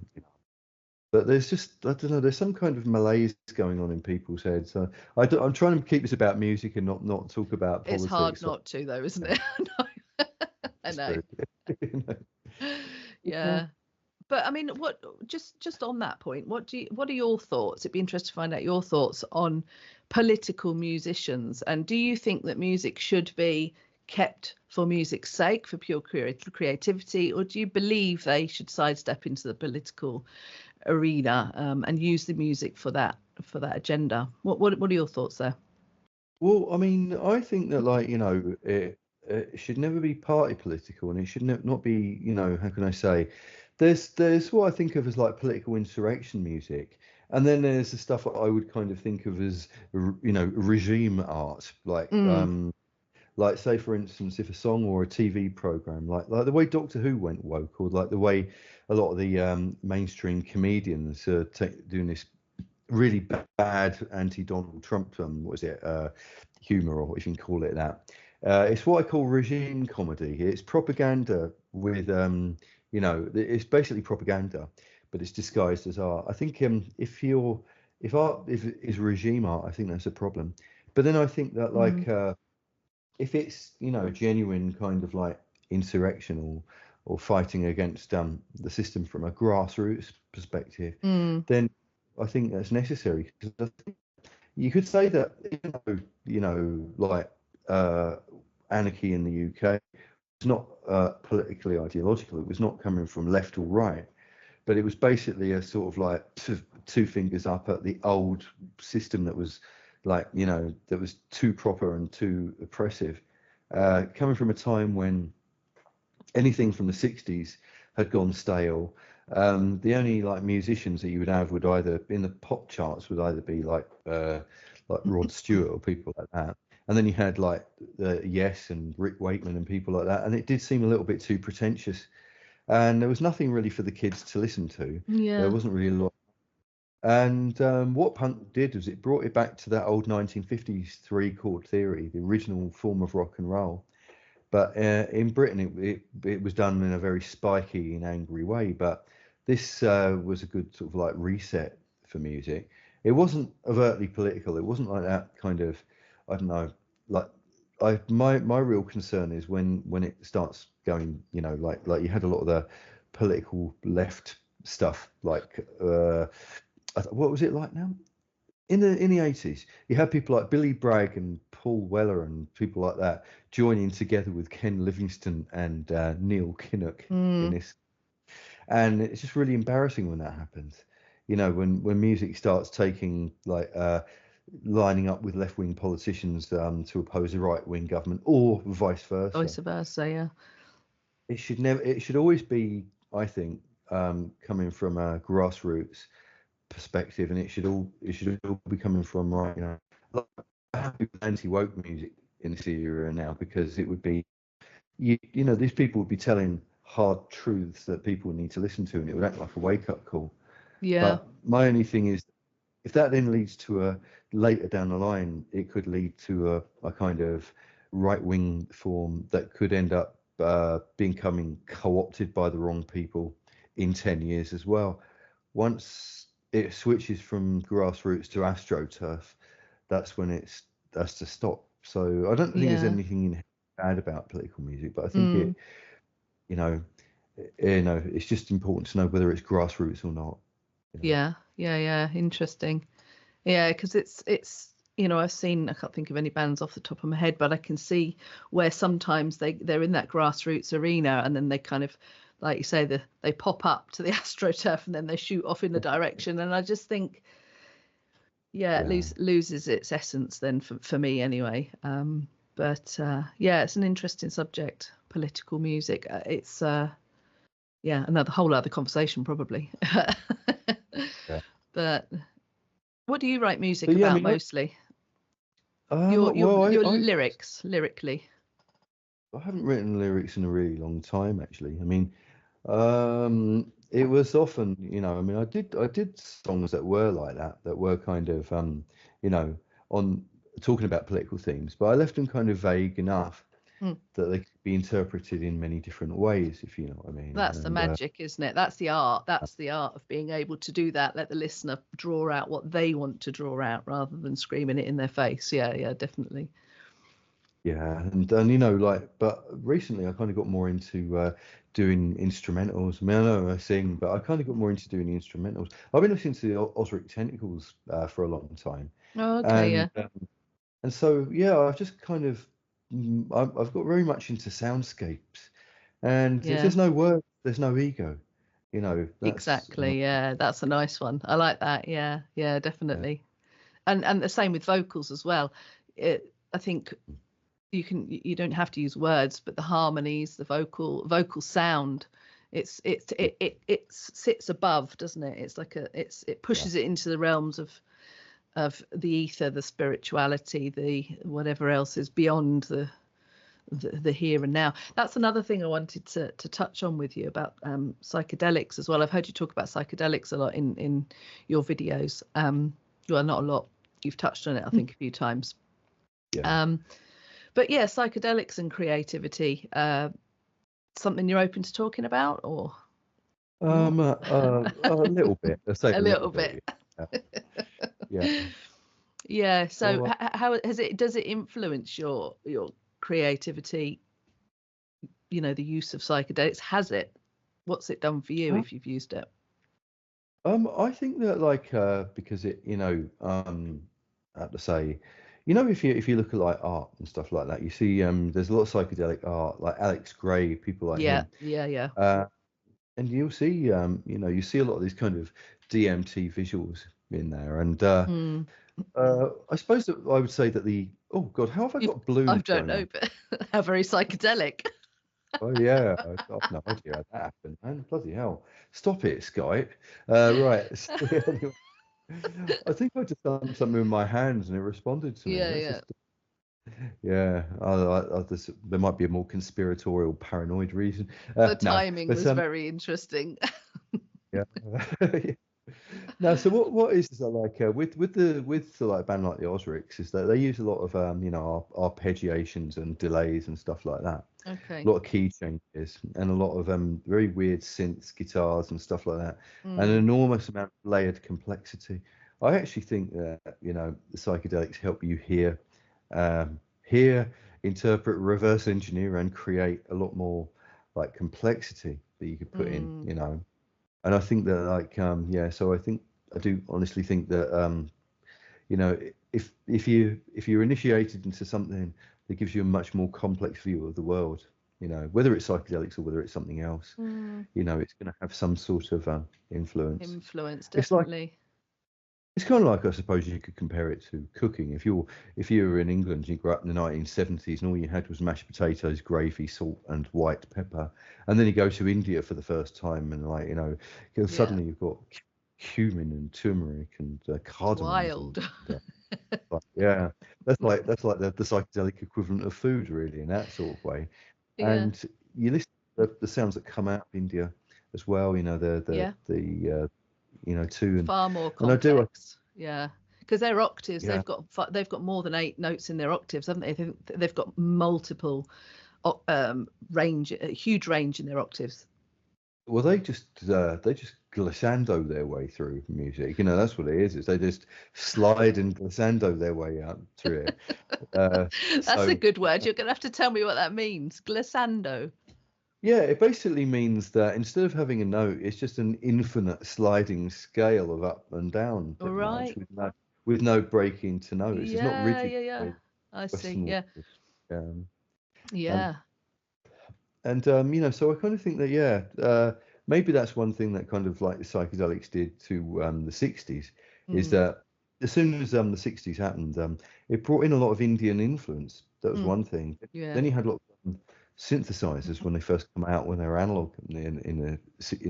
But there's just, I don't know, there's some kind of malaise going on in people's heads. So I'm trying to keep this about music and not talk about politics. It's hard not to, though, isn't it? I It's know. true. You know? Yeah. Yeah. But I mean, what just on that point, what are your thoughts? It'd be interesting to find out your thoughts on political musicians. And do you think that music should be kept for music's sake, for pure creativity, or do you believe they should sidestep into the political arena, and use the music for that agenda? What are your thoughts there? Well, I mean, I think that, like, it should never be party political, and it should not be, how can I say, there's what I think of as like political insurrection music, and then there's the stuff that I would kind of think of as, regime art, Mm, like say for instance, if a song or a TV program, like the way Doctor Who went woke, or like the way a lot of the mainstream comedians are doing this really bad anti-Donald Trump, what is it, humor, or if you can call it that. It's what I call regime comedy. It's propaganda with, it's basically propaganda, but it's disguised as art. I think if it is regime art, I think that's a problem. But then I think that, mm, like, if it's, genuine kind of like insurrection, or fighting against the system from a grassroots perspective, mm. then I think that's necessary. Because you could say that, like, uh, anarchy in the UK was not politically ideological. It was not coming from left or right, but it was basically a sort of like two fingers up at the old system that was, like, that was too proper and too oppressive. Coming from a time when anything from the 60s had gone stale. The only like musicians that you would have would either in the pop charts would either be like Rod Stewart or people like that, and then you had like Yes and Rick Wakeman and people like that, and it did seem a little bit too pretentious, and there was nothing really for the kids to listen to. There Yeah. wasn't really a lot. And what punk did was it brought it back to that old 1950s three chord theory, the original form of rock and roll. But in Britain, it was done in a very spiky and angry way. But this was a good sort of like reset for music. It wasn't overtly political. It wasn't like that kind of, I don't know, like, my real concern is when it starts going, like you had a lot of the political left stuff, like what was it like now? In the 80s, you had people like Billy Bragg and Paul Weller and people like that joining together with Ken Livingstone and Neil Kinnock in Mm. this, and it's just really embarrassing when that happens. When music starts taking like lining up with left-wing politicians to oppose a right-wing government, or vice versa. Vice versa, yeah. It should never. It should always be, I think, coming from a grassroots perspective, and it should all be coming from, right, like, happy with anti-woke music in this era now, because it would be, these people would be telling hard truths that people need to listen to, and it would act like a wake-up call. Yeah. But my only thing is, if that then leads to a later down the line, it could lead to a kind of right-wing form that could end up becoming co-opted by the wrong people in 10 years as well. Once it switches from grassroots to astroturf, that's when that's to stop. So I don't think there's Yeah. anything bad about political music, but I think Mm. you know, it's just important to know whether it's grassroots or not. You know. Yeah. Yeah. Yeah. Interesting. Yeah, because I've seen, I can't think of any bands off the top of my head, but I can see where sometimes they're in that grassroots arena, and then they kind of, like you say, they pop up to the astroturf and then they shoot off in the direction. And I just think, yeah, it Yeah. loses its essence then, for me anyway. But yeah, it's an interesting subject, political music. It's yeah, another whole other conversation probably. Yeah. But what do you write music But yeah, I about mean, mostly? Your well, lyrically. I haven't written lyrics in a really long time, actually. I mean, it was often, I mean, I did songs that were like that were kind of, you know, on talking about political themes, but I left them kind of vague enough Hmm. that they could be interpreted in many different ways, if you know what I mean. That's the And magic, isn't it? That's the art. That's the art of being able to do that. Let the listener draw out what they want to draw out rather than screaming it in their face. Yeah, yeah, definitely. Yeah, and you know, like, but recently I kind of got more into doing instrumentals. I mean, I know I sing, but I kind of got more into doing the instrumentals. I've been listening to the Osric Tentacles for a long time, Oh, okay, and yeah, and so yeah, I've just kind of I've got very much into soundscapes, and if yeah, there's no word, there's no ego. You know, that's exactly. Yeah, that's a nice one. I like that. Yeah, yeah, yeah, definitely. And the same with vocals as well. I think you don't have to use words, but the harmonies, the vocal sound, it sits above, doesn't it? It's like it yeah, pushes it into the realms of the ether, the spirituality, the whatever else is beyond the here and now. That's another thing I wanted to touch on with you about psychedelics as well. I've heard you talk about psychedelics a lot in your videos. Well, not a lot. You've touched on it, I think, a few times. yeah. Um, but yeah, psychedelics and creativity, something you're open to talking about or not? A little bit. I say A a little little bit. bit. Yeah, yeah. Yeah. So Well, how does it influence your creativity? You know, the use of psychedelics, has it? What's it done for you uh, if you've used it? I think that like because it, you know, I have to say, you know, if you look at like art and stuff like that, you see there's a lot of psychedelic art, like Alex Gray, people like Yeah, him, yeah, yeah. uh, and you'll see you know, you see a lot of these kind of DMT visuals in there, and Mm. I suppose that I would say that the oh God, how have I You've got I balloons don't going know, on? but how very psychedelic. Oh yeah, I've no idea how that happened, man. Bloody hell! Stop it, Skype. Right. So, anyway, I think I just done something with my hands and it responded to me. Yeah, That's yeah. just yeah. There might be a more conspiratorial, paranoid reason. The No, timing but was very interesting. yeah. No, so what is that like with like a band like the Osrics is that they use a lot of you know arpeggiations and delays and stuff like that. A Okay. lot of key changes and a lot of very weird synths, guitars and stuff like that, and an Mm. enormous amount of layered complexity. I actually think that you know the psychedelics help you hear, interpret, reverse engineer, and create a lot more like complexity that you could put in, Mm. you know. And I think that like yeah, so I do honestly think that you know if you're initiated into something that gives you a much more complex view of the world, you know, whether it's psychedelics or whether it's something else, Mm. you know, it's going to have some sort of influence. Influence, It's like definitely. it's kind of like I suppose you could compare it to cooking. If you were in England, you grew up in the 1970s, and all you had was mashed potatoes, gravy, salt, and white pepper, and then you go to India for the first time, and like you know, Yeah. suddenly you've got cumin and turmeric and It's cardamoms and wild. yeah, that's like the psychedelic equivalent of food, really, in that sort of way. Yeah. And you listen to the sounds that come out of India as well. You know Yeah. the you know too, Far more and I do complex. Yeah. Because their octaves, yeah. they've got more than 8 notes in their octaves, haven't they? They've got multiple range, a huge range in their octaves. Well, they just glissando their way through music. You know, that's what it is they just slide and glissando their way out through it. That's a So good word. You're going to have to tell me what that means. Glissando. yeah, it basically means that instead of having a note, it's just an infinite sliding scale of up and down, All pretty much, right. with no breaking to notes. It's not Yeah, rigid yeah, yeah. the way I see. Western world Yeah. is. Um, um, Yeah. and you know, so I kind of think that yeah, maybe that's one thing that kind of like the psychedelics did to the 60s is Mm. that as soon as the 60s happened, it brought in a lot of Indian influence. That was Mm. one thing. Yeah. Then you had a lot of synthesizers when they first come out when they were analog in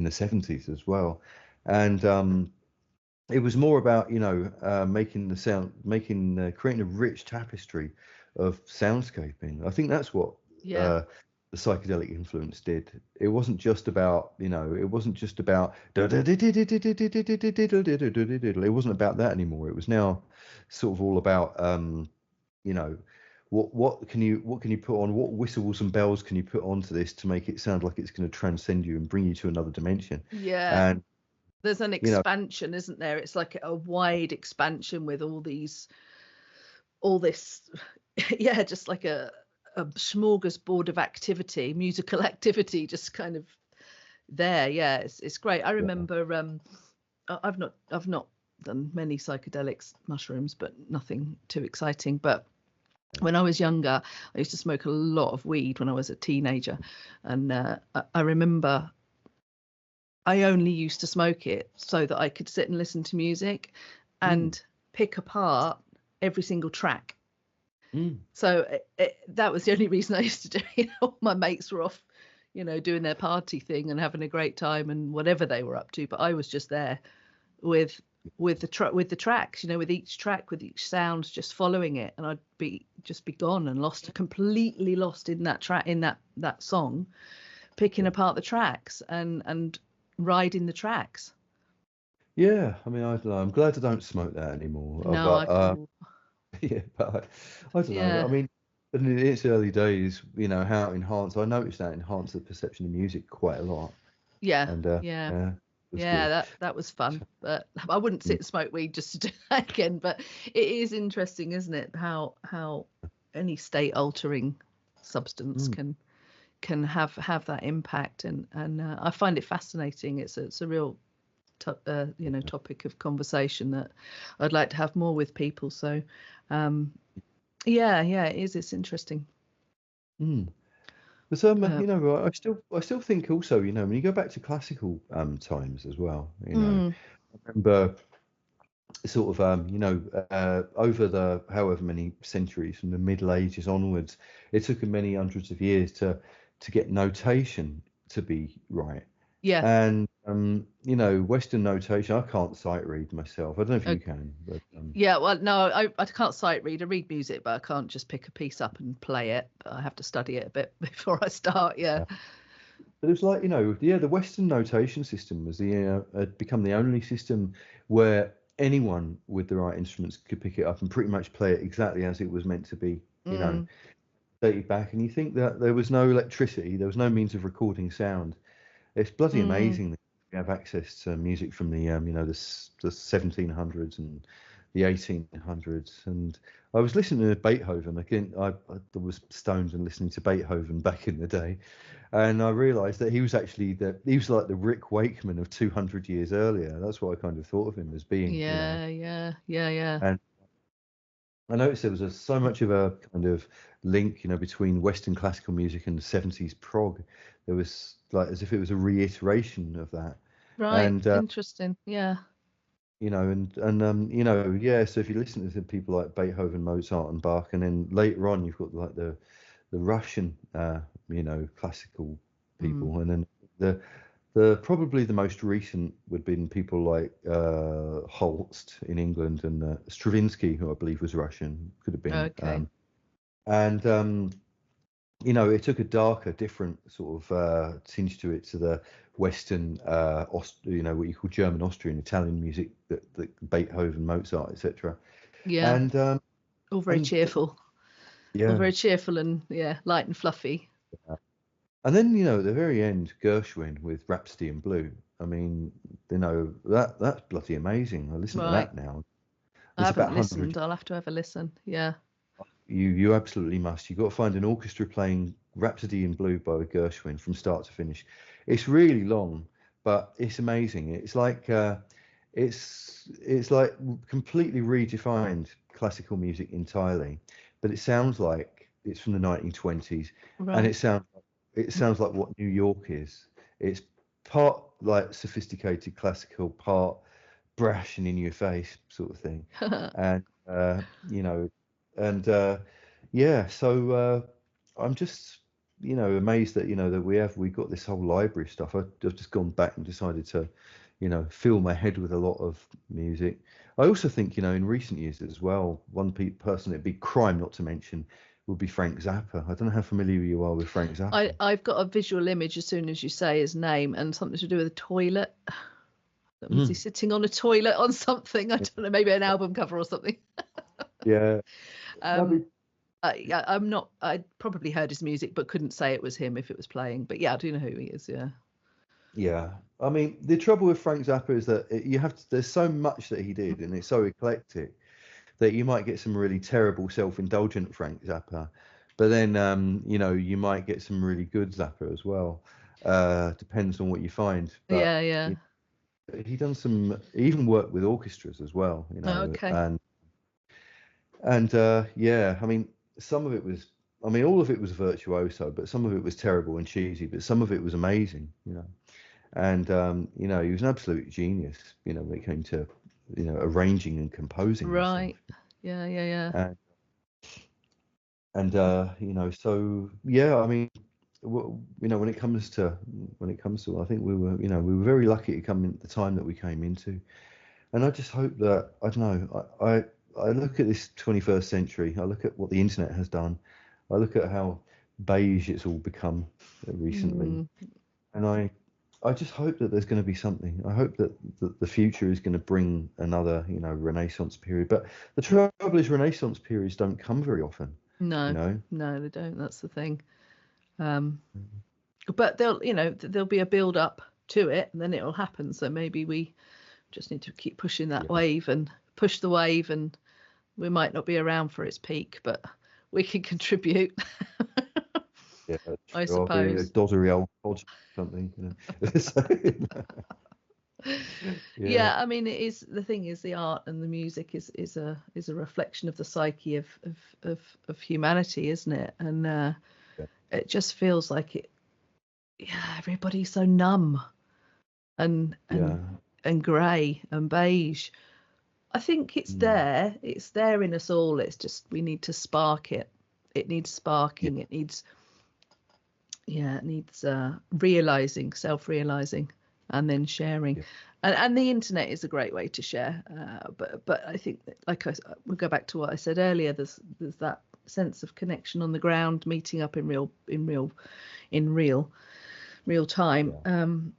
the 70s as well, and it was more about you know making the sound, creating a rich tapestry of soundscaping. I think that's what Yeah. uh, the psychedelic influence did. It wasn't just about you know, it wasn't just about it wasn't about that anymore. It was now sort of all about you know what can you put on, what whistles and bells can you put onto this to make it sound like it's going to transcend you and bring you to another dimension. Yeah. And There's an you know expansion, isn't there? It's like a wide expansion with all this, yeah, just like a smorgasbord of activity, musical activity, just kind of there. Yeah, it's great. I remember I've not done many psychedelics, mushrooms, but nothing too exciting. But when I was younger, I used to smoke a lot of weed when I was a teenager, and I remember I only used to smoke it so that I could sit and listen to music and pick apart every single track. So that was the only reason I used to do it. You know, my mates were off, you know, doing their party thing and having a great time and whatever they were up to, but I was just there with the tracks, you know, with each track, with each sound, just following it, and I'd be gone and completely lost in that track, in that song, picking apart the tracks and riding the tracks. Yeah, I mean, I don't know. I'm glad I don't smoke that anymore. No, But yeah, but I don't know. yeah, I mean, in its early days, you know, how it enhanced. I noticed that enhanced the perception of music quite a lot, yeah, and yeah. yeah, it was Yeah, good. that was fun, but I wouldn't sit and smoke weed just to do that again. But it is interesting, isn't it, how any state altering substance can have that impact, and I find it fascinating. It's a real you know, topic of conversation that I'd like to have more with people. So yeah, it is. It's interesting. But you know, I still think also, you know, when you go back to classical times as well, you know, I remember sort of you know, over the however many centuries from the Middle Ages onwards, it took many hundreds of years to get notation to be right. Yeah. And you know, Western notation, I can't sight read myself. I don't know if Uh, you can, but yeah, well, no, I can't sight read. I read music, but I can't just pick a piece up and play it. But I have to study it a bit before I start. Yeah. but it's like, you know, yeah, the Western notation system was had become the only system where anyone with the right instruments could pick it up and pretty much play it exactly as it was meant to be, you know, dated back. And you think that there was no electricity, there was no means of recording sound. It's bloody amazing that we have access to music from the you know, the 1700s and the 1800s. And I was listening to Beethoven again. I was stoned and listening to Beethoven back in the day, and I realised that he was actually he was like the Rick Wakeman of 200 years earlier. That's what I kind of thought of him as being, you know. Yeah. And I noticed there was so much of a kind of link, you know, between Western classical music and 70s prog. There was like as if it was a reiteration of that. Right. And Interesting. Yeah. you know, and you know, yeah. So if you listen to people like Beethoven, Mozart, and Bach, and then later on you've got like the Russian, you know, classical people, and then the probably the most recent would have been people like Holst in England and Stravinsky, who I believe was Russian, could have been. Okay. And you know, it took a darker, different sort of tinge to it, to the Western, you know, what you call German, Austrian, Italian music, that Beethoven, Mozart, etc. Yeah. And All very cheerful. All yeah, very cheerful and light and fluffy. and then, you know, at the very end, Gershwin with Rhapsody in Blue. I mean, you know, that's bloody amazing. I listen to Right. that now. I It's about haven't 100. listened. I'll have to have a listen. Yeah. You absolutely must. You've got to find an orchestra playing Rhapsody in Blue by Gershwin from start to finish. It's really long, but it's amazing. It's like completely redefined classical music entirely, but it sounds like it's from the 1920s, and Right. it sounds like what New York is. It's part like sophisticated classical, part brash and in your face sort of thing, and you know, and yeah, so I'm just, you know, amazed that, you know, that we got this whole library stuff. I've just gone back and decided to, you know, fill my head with a lot of music. I also think, you know, in recent years as well, one person it'd be crime not to mention would be Frank Zappa. I don't know how familiar you are with Frank Zappa. I've got a visual image as soon as you say his name, and something to do with a toilet. Was he sitting on a toilet on something? I don't know, maybe an album cover or something. Yeah. I'm not. I probably heard his music, but couldn't say it was him if it was playing. But yeah, I do know who he is. Yeah. Yeah, I mean, the trouble with Frank Zappa is that you have to, there's so much that he did, and it's so eclectic that you might get some really terrible self-indulgent Frank Zappa, But then, you might get some really good Zappa as well. Depends on what you find. But Yeah. he even worked with orchestras as well, Okay. and yeah, I mean, some of it was, I mean, all of it was virtuoso, but some of it was terrible and cheesy, but some of it was amazing, And he was an absolute genius, when it came to, arranging and composing and stuff. Right. Yeah. And so yeah, I mean, when it comes to I think we were very lucky to come in at the time that we came into. And I just hope that, I don't know, I look at this 21st century, I look at what the internet has done, I look at how beige it's all become recently, and I just hope that there's going to be something. I hope that the future is going to bring another, Renaissance period. But the trouble is, Renaissance periods don't come very often. No, they don't. That's the thing. But there'll be a build up to it, and then it'll happen. So maybe we just need to keep pushing that wave and push the wave, and we might not be around for its peak, but we can contribute. Yeah, I suppose. A doddery old pod something. Yeah, I mean, the thing is, the art and the music is a reflection of the psyche of humanity, isn't it? And it just feels like it. Yeah, everybody's so numb and grey and beige. I think it's there. It's there in us all. It's just we need to spark it. It needs sparking. It needs realizing, self-realizing, and then sharing. And the internet is a great way to share. But I think, we'll go back to what I said earlier. There's that sense of connection on the ground, meeting up in real time,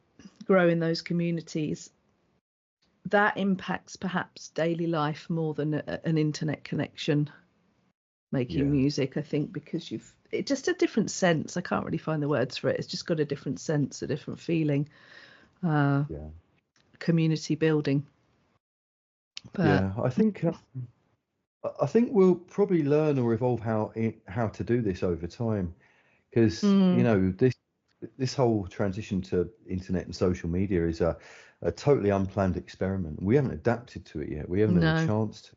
growing those communities. That impacts perhaps daily life more than an internet connection. Making music, I think, because it's just a different sense. I can't really find the words for it. It's just got a different sense, a different feeling. Community building. But, I think we'll probably learn or evolve how to do this over time, because this whole transition to internet and social media is a totally unplanned experiment. We haven't adapted to it yet. We haven't had a chance to.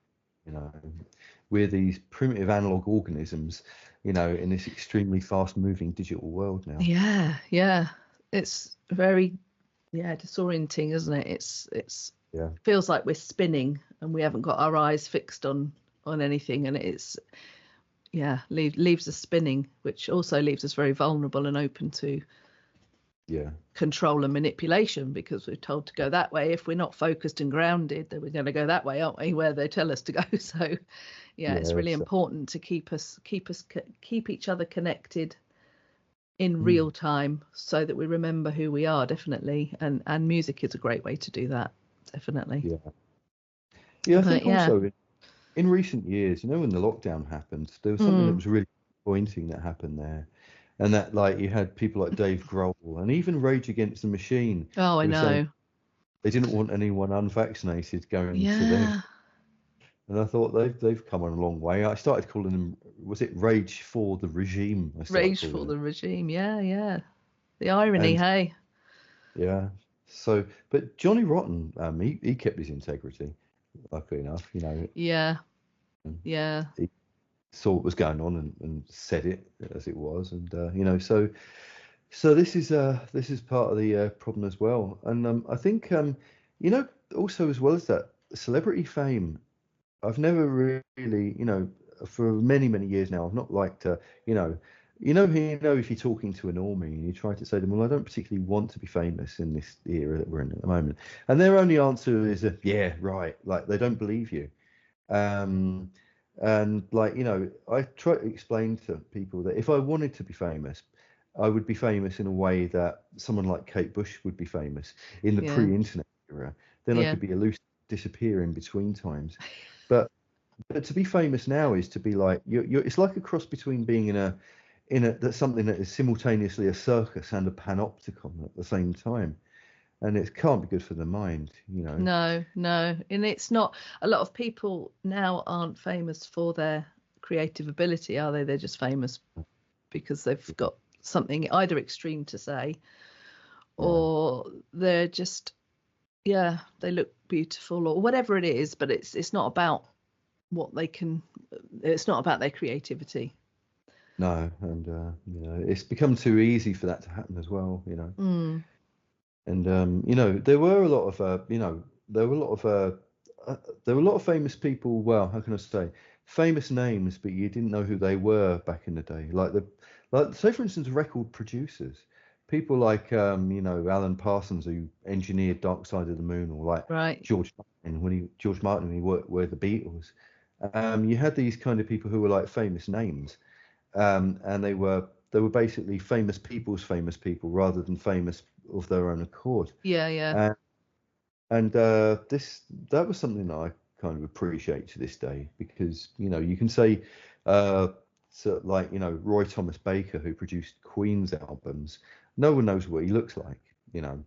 We're these primitive analog organisms, in this extremely fast-moving digital world now. Yeah. It's very, disorienting, isn't it? It's feels like we're spinning and we haven't got our eyes fixed on anything, and it's leaves us spinning, which also leaves us very vulnerable and open to control and manipulation, because we're told to go that way. If we're not focused and grounded, then we're going to go that way, aren't we, where they tell us to go. So it's really important to keep each other connected in real time, so that we remember who we are, definitely. And music is a great way to do that, definitely. I think also in recent years, when the lockdown happened, there was something that was really disappointing that happened there. And that, you had people like Dave Grohl and even Rage Against the Machine. Oh, I know. They didn't want anyone unvaccinated going to them. And I thought they've come on a long way. I started calling them, was it Rage for the Regime? Rage for the Regime, yeah. The irony, hey? Yeah. So, but Johnny Rotten, he kept his integrity, luckily enough, Yeah. He saw what was going on and said it as it was, and so this is part of the problem as well. And I think also, as well as that, celebrity fame, I've never really, for many years now, I've not liked to, if you're talking to a normie and you try to say to them, well, I don't particularly want to be famous in this era that we're in at the moment, and their only answer is yeah, right, like they don't believe you. And I try to explain to people that if I wanted to be famous, I would be famous in a way that someone like Kate Bush would be famous in the pre-internet era. Then I could be elusive, disappear in between times. But to be famous now is to be like you're. It's like a cross between being in that's something that is simultaneously a circus and a panopticon at the same time. And it can't be good for the mind, No, and it's not. A lot of people now aren't famous for their creative ability, are they? They're just famous because they've got something either extreme to say, or they're just, they look beautiful or whatever it is. But it's not about what they can. It's not about their creativity. No, and you know, it's become too easy for that to happen as well. You know, and you know, there were a lot of you know, there were a lot of there were a lot of famous people. Well, how can I say, famous names, but you didn't know who they were back in the day. Like say for instance, record producers, people like you know, Alan Parsons, who engineered Dark Side of the Moon, or like George Martin when he worked with the Beatles. You had these kind of people who were like famous names, and they were basically famous people rather than famous of their own accord. And that was something that I kind of appreciate to this day, because you know, you can say so like, you know, Roy Thomas Baker, who produced Queen's albums, no one knows what he looks like, you know.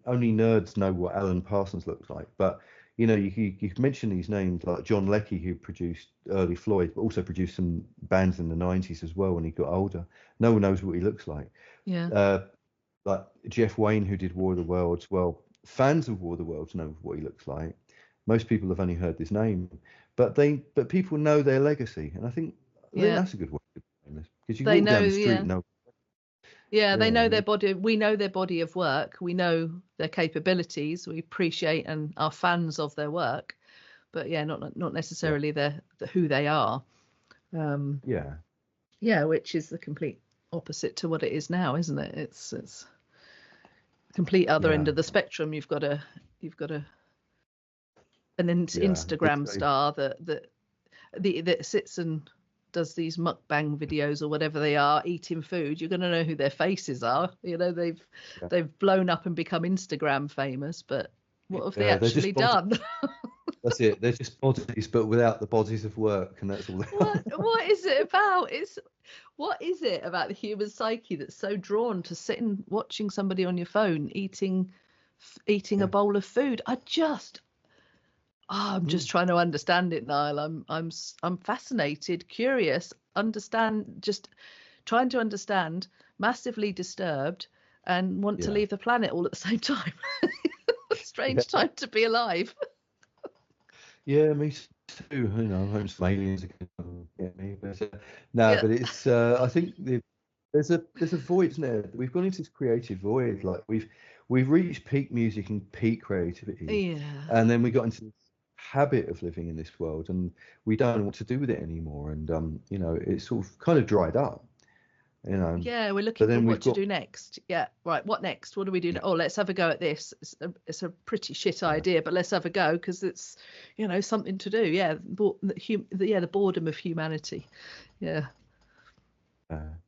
Only nerds know what Alan Parsons looks like. But you know, you mention these names like John Leckie, who produced early Floyd, but also produced some bands in the 90s as well when he got older. No one knows what he looks like. Like Jeff Wayne, who did War of the Worlds. Well, fans of War of the Worlds know what he looks like. Most people have only heard his name, but people know their legacy, and I think that's a good way to be famous, because you walk down the street and know. They know their body. We know their body of work. We know their capabilities. We appreciate and are fans of their work, but not necessarily who they are. Which is the complete opposite to what it is now, isn't it? It's complete other end of the spectrum. You've got an Instagram star that sits and does these mukbang videos or whatever they are, eating food. You're going to know who their faces are. You know, they've blown up and become Instagram famous, but what have they actually done? That's it. They're just bodies, but without the bodies of work, and that's all. What is it about? What is it about the human psyche that's so drawn to sitting watching somebody on your phone eating a bowl of food? I'm just trying to understand it, Niall. I'm fascinated, curious, just trying to understand, massively disturbed, and want to leave the planet all at the same time. Strange time to be alive. Yeah, me too. You know, I hope some aliens are going to get me, but but it's. I think there's a void, isn't there? We've gone into this creative void. Like we've reached peak music and peak creativity, and then we got into this habit of living in this world, and we don't know what to do with it anymore. And you know, it's sort of kind of dried up. You know. Yeah, we're looking for what to do next. Yeah, right. What next? What do we do? Oh, let's have a go at this. It's a pretty shit idea, but let's have a go because it's, you know, something to do. Yeah, the boredom of humanity. Yeah.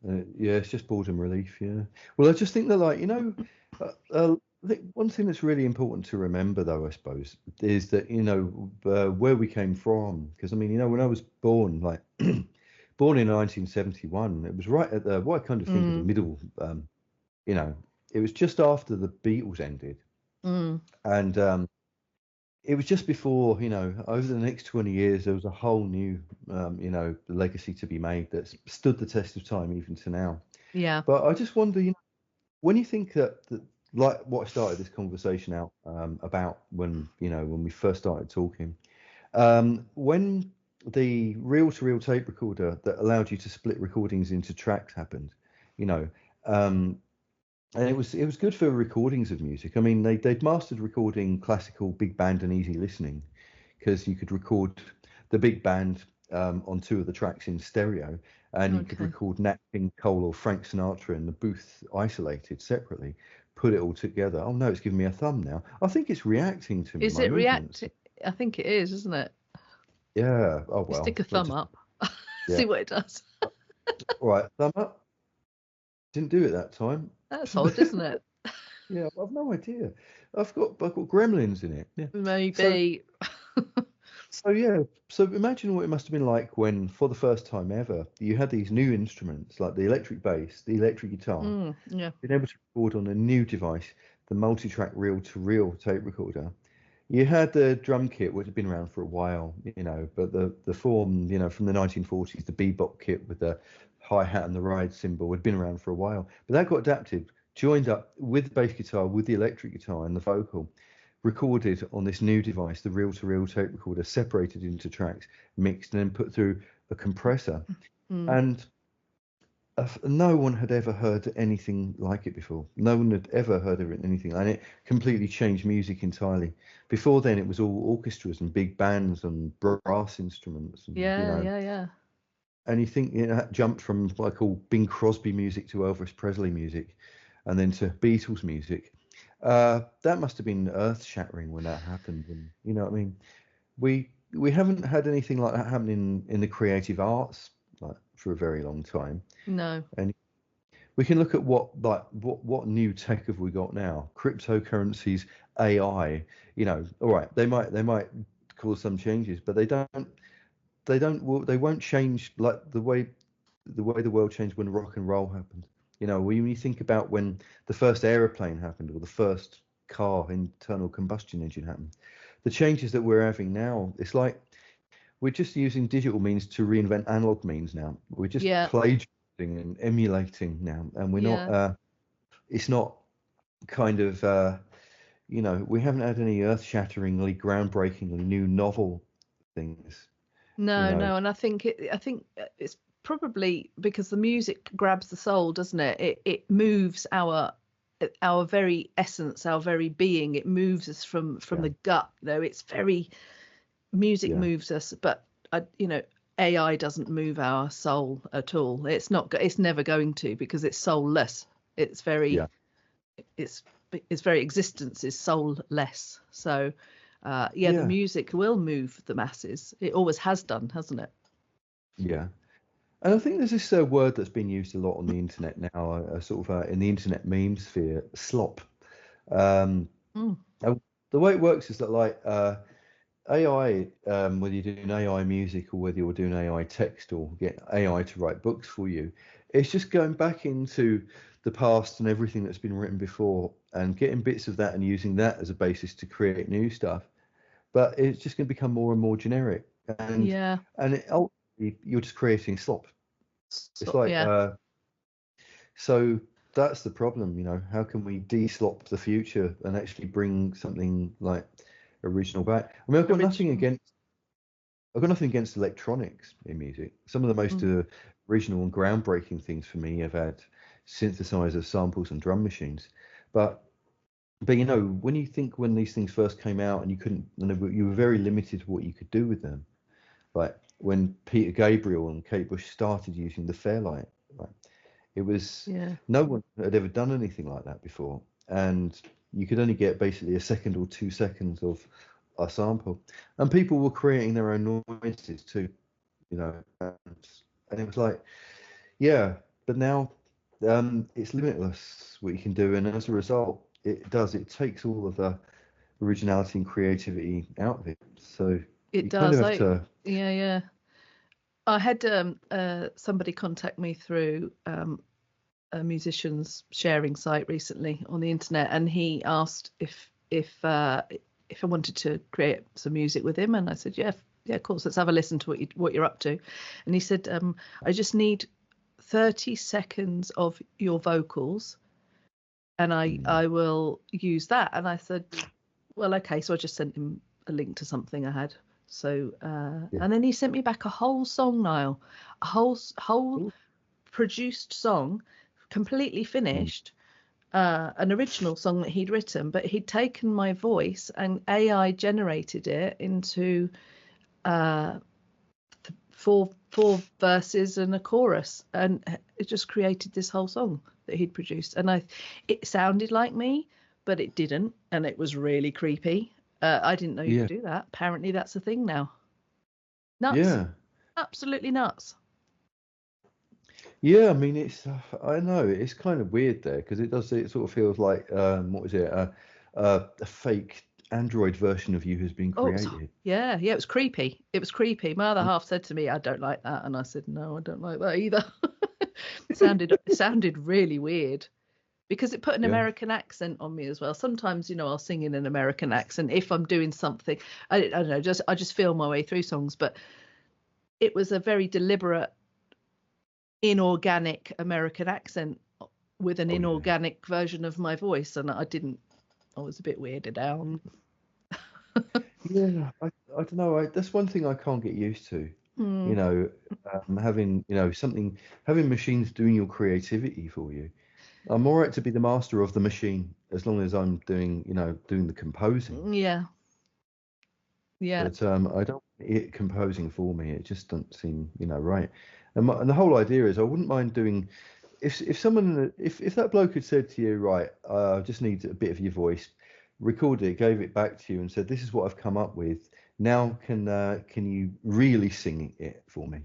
It's just boredom relief. Yeah. Well, I just think that, like, you know, I think one thing that's really important to remember, though, I suppose, is that, you know, where we came from. Because I mean, you know, when I was born, like. Born in 1971, it was right at what I kind of think of the middle. You know, it was just after the Beatles ended, and it was just before, you know, over the next 20 years, there was a whole new, you know, legacy to be made that's stood the test of time even to now. Yeah. But I just wonder, you know, when you think that like what I started this conversation out about when we first started talking, when the reel-to-reel tape recorder that allowed you to split recordings into tracks happened, you know, and it was good for recordings of music. I mean, they'd mastered recording classical big band and easy listening, because you could record the big band on two of the tracks in stereo, and you could record Nat King Cole or Frank Sinatra in the booth isolated separately, put it all together. Oh no, it's giving me a thumb now. I think it's reacting to me. Is it reacting? I think it is, isn't it? Yeah. Oh well. Stick a thumb up. See what it does. All right, thumb up. Didn't do it that time. That's odd, isn't it? Yeah, I've no idea. I've got gremlins in it. Yeah. Maybe. So imagine what it must have been like when, for the first time ever, you had these new instruments like the electric bass, the electric guitar, being able to record on a new device, the multi-track reel-to-reel tape recorder. You had the drum kit, which had been around for a while, but the form, from the 1940s, the bebop kit with the hi-hat and the ride cymbal had been around for a while. But that got adapted, joined up with the bass guitar, with the electric guitar and the vocal, recorded on this new device, the reel-to-reel tape recorder, separated into tracks, mixed, and then put through a compressor. Mm. And no one had ever heard anything like it before. No one had ever heard of anything, and it completely changed music entirely. Before then, it was all orchestras and big bands and brass instruments, and Yeah, yeah, yeah. and you think it jumped from what I call Bing Crosby music to Elvis Presley music, and then to Beatles music. That must have been earth-shattering when that happened, and you know what I mean. We haven't had anything like that happen in the creative arts like for a very long time. No. And we can look at what new tech have we got now? Cryptocurrencies, AI. All right, they might cause some changes, but they won't change like the way the world changed when rock and roll happened. When you think about when the first aeroplane happened or the first car internal combustion engine happened, the changes that we're having now, it's like we're just using digital means to reinvent analog means now. We're just Yeah, plagiarizing and emulating now, and we're not. yeah. It's not kind of. We haven't had any earth-shatteringly, groundbreakingly new novel things. You No, know. no, and I think it's probably because the music grabs the soul, doesn't it? It moves our very essence, our very being. It moves us from Yeah. the gut. It's very music Yeah. moves us, but AI doesn't move our soul at all. It's never going to because it's soulless. It's very Yeah. it's its very existence is soulless. So yeah, the Yeah. music will move the masses. It always has done, hasn't it? Yeah. And I think there's this word that's been used a lot on the internet now, sort of in the internet meme sphere, slop. Um, Mm. and the way it works is that like AI, whether you're doing AI music or whether you're doing AI text or get AI to write books for you, it's just going back into the past and everything that's been written before and getting bits of that and using that as a basis to create new stuff. But it's just going to become more and more generic, and Yeah. ultimately you're just creating slop. It's So, like yeah. so that's the problem. How can we de-slop the future and actually bring something like original back? I mean, Original. I've got nothing against electronics in music. Some of the most Mm. original and groundbreaking things for me have had synthesizers, samples, and drum machines. But when these things first came out and you were very limited to what you could do with them. Like when Peter Gabriel and Kate Bush started using the Fairlight, right? It was Yeah. no one had ever done anything like that before, and you could only get basically a second or 2 seconds of a sample, and people were creating their own noises too, and it was like, yeah, but now it's limitless what you can do, and as a result, it takes all of the originality and creativity out of it. So It you kind of does. have to, Yeah, yeah. I had somebody contact me through a musician's sharing site recently on the internet, and he asked if I wanted to create some music with him, and I said, yeah, yeah, of course, let's have a listen to what you're up to. And he said, I just need 30 seconds of your vocals, and mm, I will use that. And I said, well, okay. So I just sent him a link to something I had. So yeah, and then he sent me back a whole song, Niall, a whole Ooh, produced song, completely mm, finished, an original song that he'd written, but he'd taken my voice and AI generated it into uh, four verses and a chorus, and it just created this whole song that he'd produced. And it sounded like me, but it didn't, and it was really creepy. I didn't know you could yeah, do that. Apparently, that's a thing now. Nuts, yeah. absolutely nuts. Yeah, I mean, I know it's kind of weird there because it sort of feels like, what was it, a fake Android version of you has been Oh, created. yeah, yeah. It was creepy. It was creepy. My other half said to me, "I don't like that," and I said, "No, I don't like that either." It sounded really weird. because it put an Yeah. American accent on me as well. Sometimes, I'll sing in an American accent if I'm doing something. I don't know, I just feel my way through songs, but it was a very deliberate, inorganic American accent with an Oh yeah. inorganic version of my voice, and I was a bit weirded out. Yeah. I don't know. That's one thing I can't get used to. You Mm, know, having something, having machines doing your creativity for you. I'm all right to be the master of the machine as long as I'm doing the composing. yeah, yeah, But I don't want it composing for me. It just doesn't seem, right. And the whole idea is I wouldn't mind doing if someone if that bloke had said to you, right, I just need a bit of your voice, recorded it, gave it back to you, and said, this is what I've come up with. Now can you really sing it for me?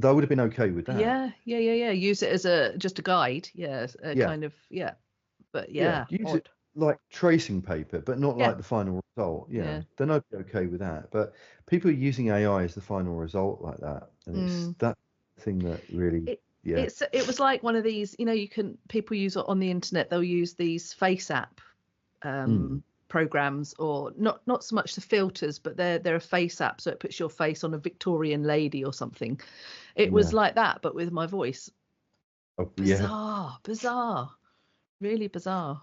I would have been okay with that. yeah. Use it as just a guide. Yeah, a Yeah. kind of, yeah. But Yeah, yeah, use it odd. like tracing paper, but not Yeah, like the final result. yeah. Then I'd be okay with that. But people are using AI as the final result like that, and it's Mm. that thing that really, It yeah, it was like one of these, you can people use it on the internet. They'll use these face app mm, programs, or not so much the filters, but they're a face app, so it puts your face on a Victorian lady or something. It was yeah, like that, but with my voice. oh, yeah, Bizarre, really bizarre.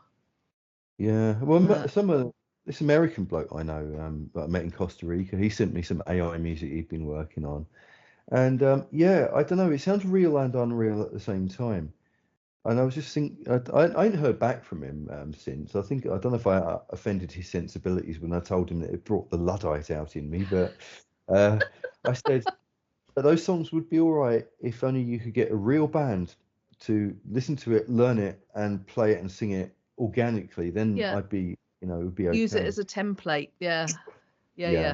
yeah. Well, But some of this American bloke I know that I met in Costa Rica, he sent me some AI music he'd been working on, and yeah, I don't know, it sounds real and unreal at the same time. And I was just thinking, I ain't heard back from him since. I don't know if I offended his sensibilities when I told him that it brought the Luddite out in me, but uh, I said that those songs would be all right if only you could get a real band to listen to it, learn it, and play it and sing it organically. Then yeah, I'd be, it would be use it okay. as a template. Yeah,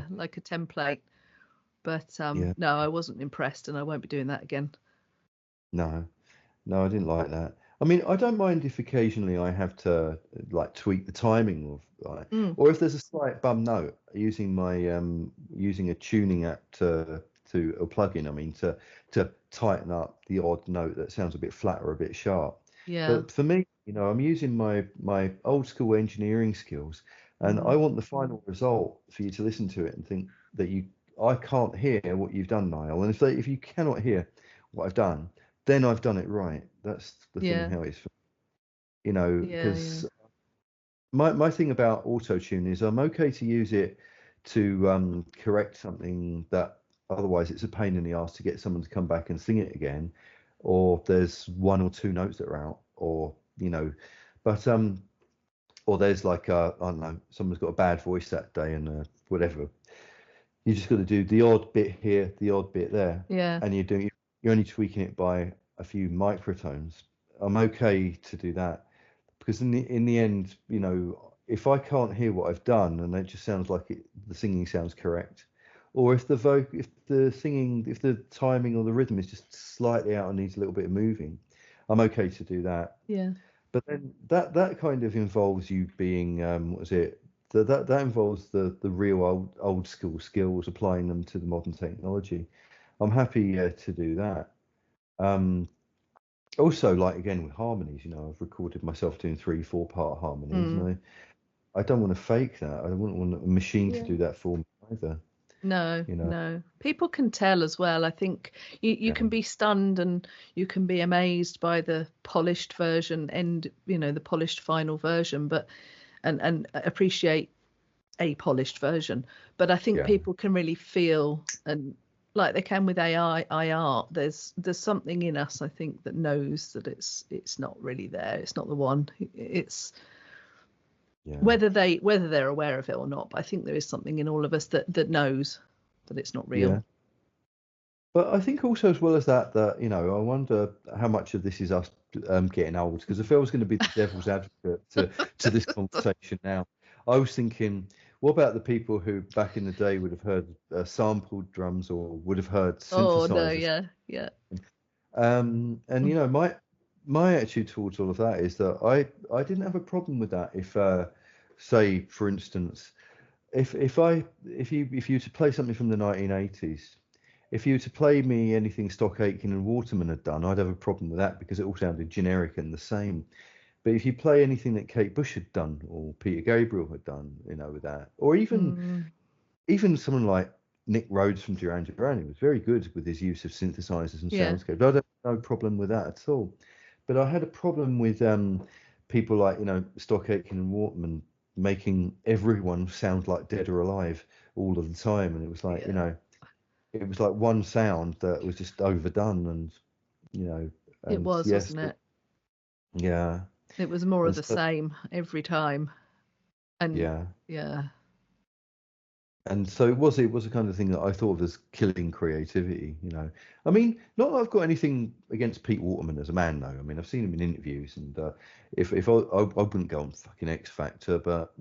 Like a template. But yeah, no, I wasn't impressed, and I won't be doing that again. no. No, I didn't like that. I mean, I don't mind if occasionally I have to like tweak the timing of like, Mm, or if there's a slight bum note using my using a tuning app to a plugin. I mean, to tighten up the odd note that sounds a bit flat or a bit sharp. yeah. But for me, I'm using my old school engineering skills, and Hmm. I want the final result for you to listen to it and think that I can't hear what you've done, Niall. And if you cannot hear what I've done, then I've done it right. That's the thing Yeah, how it's, yeah. because my thing about auto tune is I'm okay to use it to correct something that otherwise it's a pain in the ass to get someone to come back and sing it again, or there's one or two notes that are out, or but or there's like I don't know, someone's got a bad voice that day and whatever. You just got to do the odd bit here, the odd bit there, Yeah, and you're only tweaking it by a few microtones. I'm okay to do that because in the end, if I can't hear what I've done and it just sounds like the singing sounds correct, or if the singing, if the timing or the rhythm is just slightly out and needs a little bit of moving, I'm okay to do that. yeah. But then that kind of involves you being what is it? That involves the real old school skills, applying them to the modern technology. I'm happy to do that. Um, Also, like again with harmonies, I've recorded myself doing 3-4 part harmonies, Mm. and I don't want to fake that. I wouldn't want a machine to Yeah. do that for me either. No, You know. no. People can tell as well. I think you Yeah. can be stunned and you can be amazed by the polished version and the polished final version, but and appreciate a polished version. But I think Yeah. people can really feel, and like they can with AI art, there's something in us, I think, that knows that it's not really there. It's not the one. It's Yeah. whether they're aware of it or not, but I think there is something in all of us that knows that it's not real. Yeah. But I think also as well as that I wonder how much of this is us getting old. Because if I was going to be the devil's advocate to this conversation now, I was thinking, what about the people who back in the day would have heard sampled drums or would have heard Oh no, synthesizers? yeah. And my attitude towards all of that is that I didn't have a problem with that if say for instance if you were to play something from the 1980s, if you were to play me anything Stock Aitken and Waterman had done, I'd have a problem with that because it all sounded generic and the same. But if you play anything that Kate Bush had done or Peter Gabriel had done, with that, or even someone like Nick Rhodes from Duran Duran, who was very good with his use of synthesizers and Yeah. soundscapes. I don't have no problem with that at all. But I had a problem with people like, Stock Aitken and Waterman making everyone sound like Dead or Alive all of the time. And it was like, Yeah. it was like one sound that was just overdone It and was, yes, wasn't it? yeah. It was more of And the so, same every time. And yeah. yeah. And so it was a kind of thing that I thought of as killing creativity. I mean, not that I've got anything against Pete Waterman as a man, though. I mean, I've seen him in interviews, and if I wouldn't go on fucking X Factor, but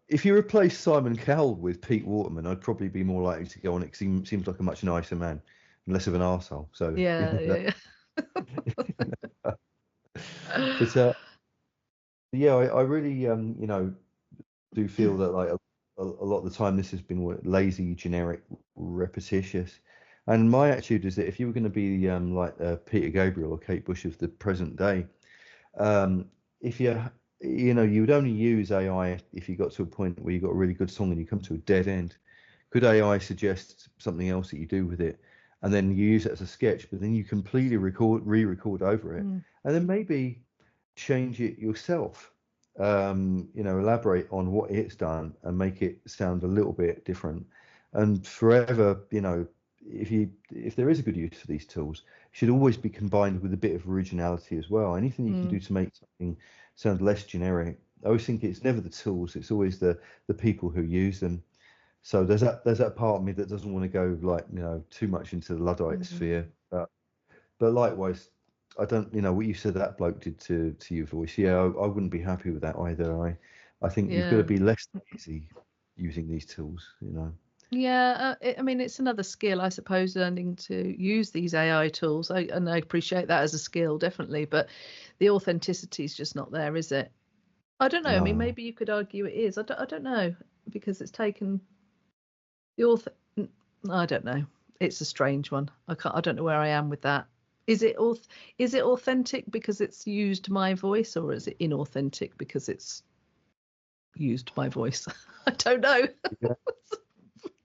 if you replace Simon Cowell with Pete Waterman, I'd probably be more likely to go on it. 'Cause he seems like a much nicer man and less of an arsehole. So, Yeah, yeah, but yeah. yeah, I really do feel that like a lot of the time this has been lazy, generic, repetitious. And my attitude is that if you were going to be like Peter Gabriel or Kate Bush of the present day, um, if you would only use AI if you got to a point where you got a really good song and you come to a dead end. Could AI suggest something else that you do with it, and then you use it as a sketch, but then you completely re-record over it, Mm, and then maybe change it yourself. Elaborate on what it's done and make it sound a little bit different. And forever, if there is a good use for these tools, it should always be combined with a bit of originality as well. Anything you can mm, do to make something sound less generic. I always think it's never the tools, it's always the people who use them. So there's that part of me that doesn't want to go like too much into the Luddite mm. sphere, but likewise, I don't what you said that bloke did to your voice. Yeah, I wouldn't be happy with that either. I think you've got to Yeah. be less lazy using these tools. Yeah, I mean, it's another skill, I suppose, learning to use these AI tools. And I appreciate that as a skill, definitely, but the authenticity is just not there, is it? I don't know. I mean, No. maybe you could argue it is. I don't know because it's taken the author. I don't know. It's a strange one. I don't know where I am with that. Is it is it authentic because it's used my voice, or is it inauthentic because it's used my voice? I don't know. Yeah.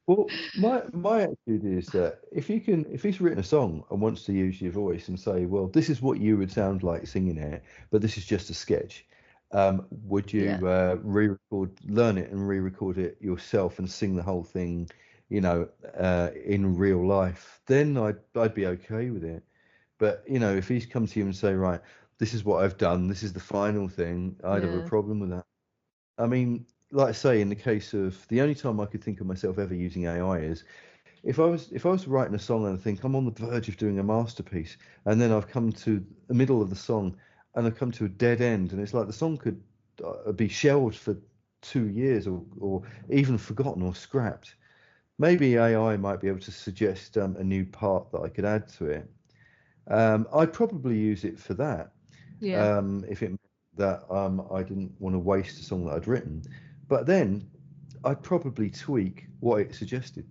Well, my attitude is that if he's written a song and wants to use your voice and say, well, this is what you would sound like singing it, but this is just a sketch. Would Yeah, you learn it and re-record it yourself and sing the whole thing, in real life? Then I'd be okay with it. But if he's come to you and say, right, this is what I've done, this is the final thing, I'd have a yeah, problem with that. I mean, like I say, in the case of the only time I could think of myself ever using AI is if I was writing a song and I think I'm on the verge of doing a masterpiece, and then I've come to the middle of the song and I've come to a dead end, and it's like the song could be shelved for 2 years or even forgotten or scrapped. Maybe AI might be able to suggest a new part that I could add to it. I'd probably use it for that yeah, if it meant that I didn't want to waste a song that I'd written. But then I'd probably tweak what it suggested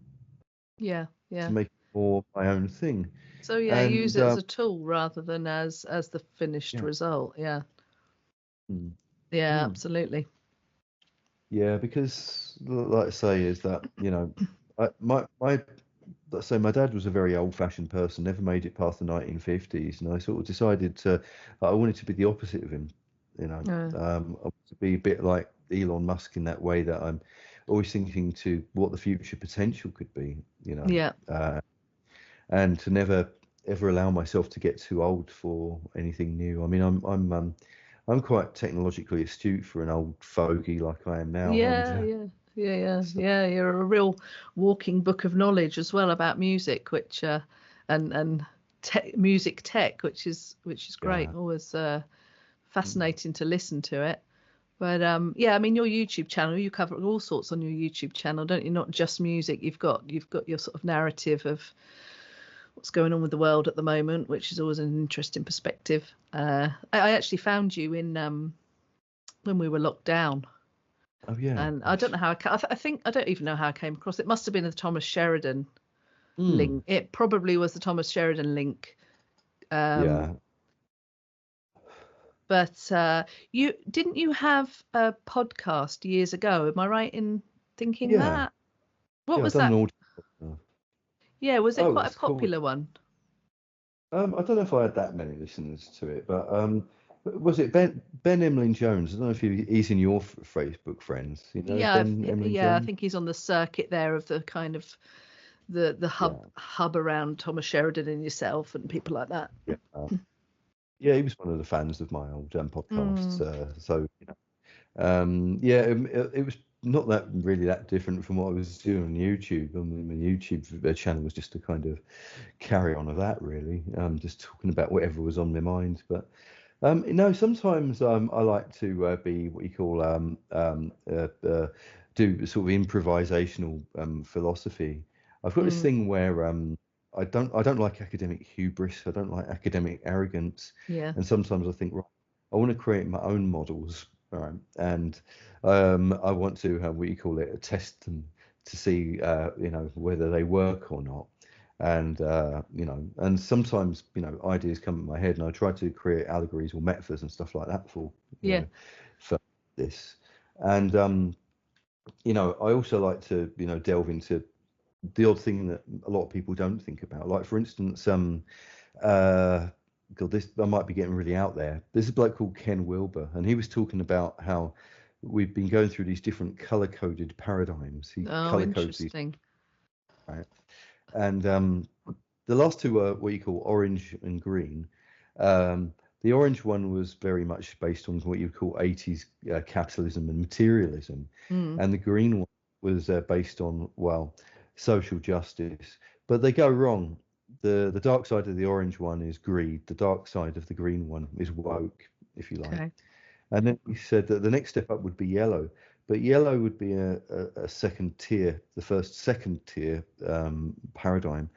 yeah, to yeah. make it more my own thing. So yeah, use And it as a tool rather than as the finished yeah, result. Yeah, mm, yeah, mm, absolutely. yeah, because like I say, is that my let's say my dad was a very old-fashioned person, never made it past the 1950s, and I sort of decided I wanted to be the opposite of him. Uh, I want to be a bit like Elon Musk in that way that I'm always thinking to what the future potential could be, yeah, and to never ever allow myself to get too old for anything new. I mean, I'm quite technologically astute for an old fogey like I am now, and yeah, yeah, yeah, yeah, so, yeah. You're a real walking book of knowledge as well about music, which and music tech, which is great. yeah. Always Mm. fascinating to listen to it. But yeah, I mean, your YouTube channel, you cover all sorts on your YouTube channel, don't you? Not just music. You've got your sort of narrative of what's going on with the world at the moment, which is always an interesting perspective. I actually found you in when we were locked down, Oh yeah. and I don't know how I think I don't even know how I came across it. Must have been the Thomas Sheridan Mm. link. It probably was the Thomas Sheridan link. Um, Yeah. But you have a podcast years ago? Am I right in thinking Yeah, that? What yeah, I've was done an that? audio. Yeah, was it Oh, quite a it's called. popular one? I don't know if I had that many listeners to it, but was it Ben Emlyn Jones? I don't know if he's in your Facebook friends. You know Yeah, Ben Emlyn yeah, I Jones? think he's on the circuit there of the kind of the Yeah, hub around Thomas Sheridan and yourself and people like that. yeah, yeah. He was one of the fans of my old podcasts. Mm, So yeah, it was not that really that different from what I was doing on YouTube. I mean, my YouTube channel was just a kind of carry on of that, really. Just talking about whatever was on my mind. But sometimes I like to be what you call do sort of improvisational philosophy. I've got this mm, thing where I don't like academic hubris. I don't like academic arrogance. yeah. And sometimes I think, right, I want to create my own models, right? And I want to what you call it, test them to see whether they work or not. And and sometimes ideas come in my head, and I try to create allegories or metaphors and stuff like that Yeah. for this. And I also like to delve into the odd thing that a lot of people don't think about. Like, for instance, uh, God, this I might be getting really out there. There's a bloke called Ken Wilber, and he was talking about how we've been going through these different color-coded paradigms. He Oh, color codes these, interesting. right? And the last two are what you call orange and green. Um, the orange one was very much based on what you call 80s capitalism and materialism, Mm, and the green one was based on, well, social justice. But they go wrong. The dark side of the orange one is greed. The dark side of the green one is woke, if you like. okay. And then he said that the next step up would be yellow, but yellow would be a second tier, the first second tier paradigm,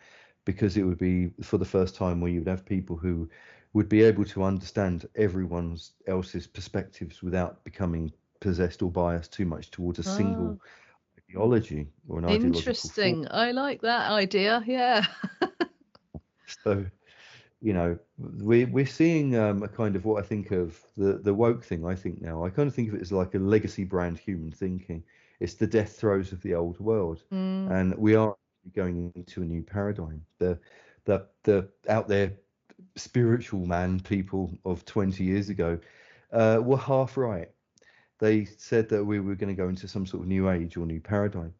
because it would be for the first time where you would have people who would be able to understand everyone's else's perspectives without becoming possessed or biased too much towards a Oh, single ideology or an ideological form. interesting. I like that idea. Yeah. So we're seeing a kind of what I think of the woke thing. I think now I kind of think of it as like a legacy brand human thinking. It's the death throes of the old world, Mm, and we are going into a new paradigm. The out there spiritual man people of 20 years ago were half right. They said that we were going to go into some sort of new age or new paradigm.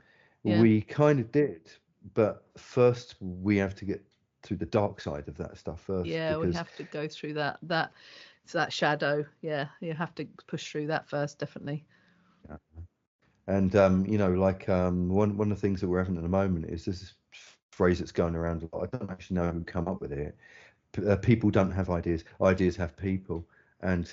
yeah. We kind of did, but first we have to get through the dark side of that stuff first, Yeah, we because have to go through that shadow. Yeah, you have to push through that first, definitely. and like one of the things that we're having at the moment is this phrase that's going around a lot. I don't actually know who come up with it. People don't have ideas. Ideas have people. And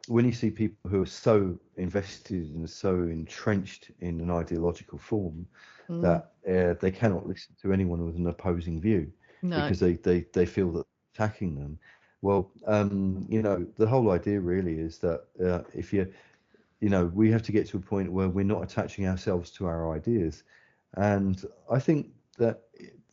when you see people who are so invested and so entrenched in an ideological form Mm, that they cannot listen to anyone with an opposing view no. because they feel that attacking them. Well, the whole idea really is that if we have to get to a point where we're not attaching ourselves to our ideas. And I think that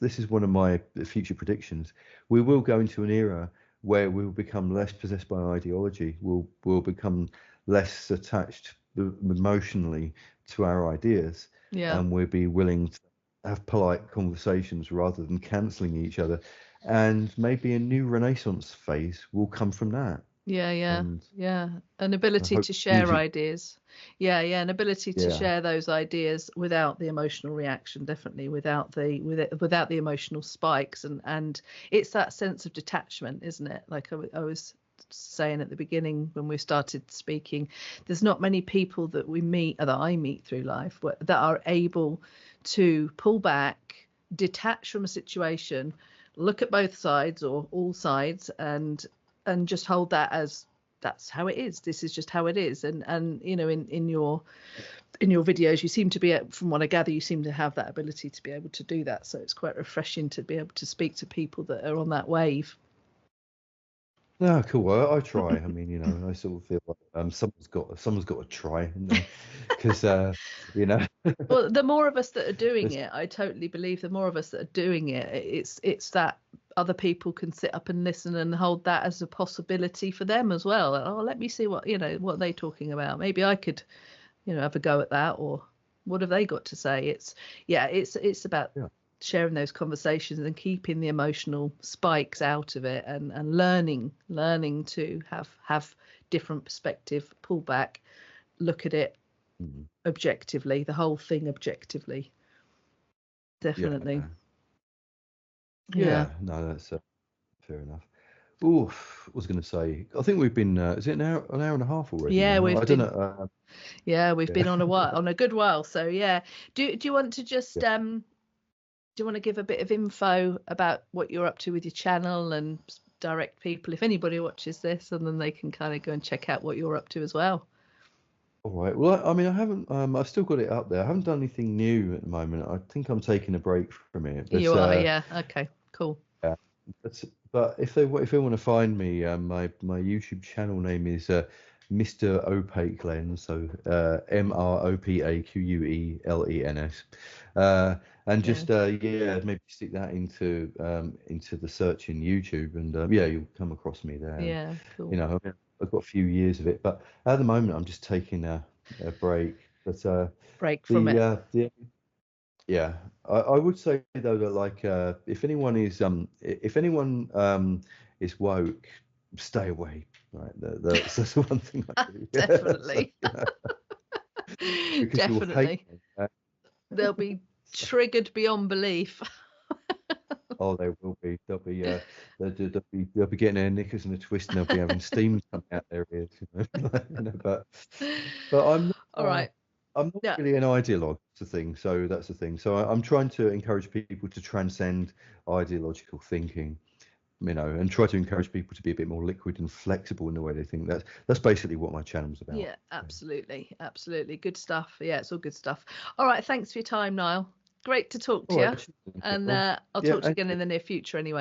this is one of my future predictions. We will go into an era where we'll become less possessed by ideology. We'll become less attached emotionally to our ideas, Yeah. and we'll be willing to have polite conversations rather than cancelling each other. And maybe a new renaissance phase will come from that. Yeah, yeah, And yeah. An I ability hope to share music, ideas. Yeah, yeah, an ability to yeah. share those ideas without the emotional reaction, definitely without the emotional spikes, and it's that sense of detachment, isn't it? Like I was saying at the beginning when we started speaking, there's not many people that we meet, or that I meet through life, that are able to pull back, detach from a situation, look at both sides or all sides, and just hold that as that's how it is. This is just how it is. And in your videos, you seem to be, from what I gather, you seem to have that ability to be able to do that. So it's quite refreshing to be able to speak to people that are on that wave. No, cool. I try. I mean, I sort of feel like someone's got to try, because you know, Well, the more of us that are doing it's, it, I totally believe the more of us that are doing it, it's that other people can sit up and listen and hold that as a possibility for them as well. Oh, let me see what what they're talking about. Maybe I could have a go at that, or what have they got to say? It's about sharing those conversations and keeping the emotional spikes out of it, and learning to have different perspective, pull back, look at it objectively, the whole thing objectively. Definitely. Yeah. No, that's fair enough. Oh, I was going to say, I think we've been, is it an hour and a half already? Yeah, now? we've I been. don't know. We've been on a good while. So yeah, do you want to just do you want to give a bit of info about what you're up to with your channel and direct people if anybody watches this, and then they can kind of go and check out what you're up to as well? All right. Well, I mean, I haven't. I've still got it up there. I haven't done anything new at the moment. I think I'm taking a break from it. But, You are, yeah. Okay, cool. Yeah. But if they want to find me, my YouTube channel name is Mr. Opaque Lens, so MROPAQUELENS, and just maybe stick that into the search in YouTube, and you'll come across me there. Yeah, cool. I've got a few years of it, but at the moment I'm just taking a break. But break from it. Yeah, I would say though that like if anyone is woke, stay away. Right, that's the one thing I do. Definitely. Because Definitely. They'll be triggered beyond belief. Oh, they will be. They'll be getting their knickers in a twist, and they'll be having steam coming out their ears. But I'm not. All right. I'm not really an ideologue. That's the thing. So I'm trying to encourage people to transcend ideological thinking, and try to encourage people to be a bit more liquid and flexible in the way they think. That's basically what my channel's about. Yeah, absolutely. Good stuff. Yeah, it's all good stuff. All right. Thanks for your time, Niall. Great to talk to you. And I'll talk to you again in the near future anyway.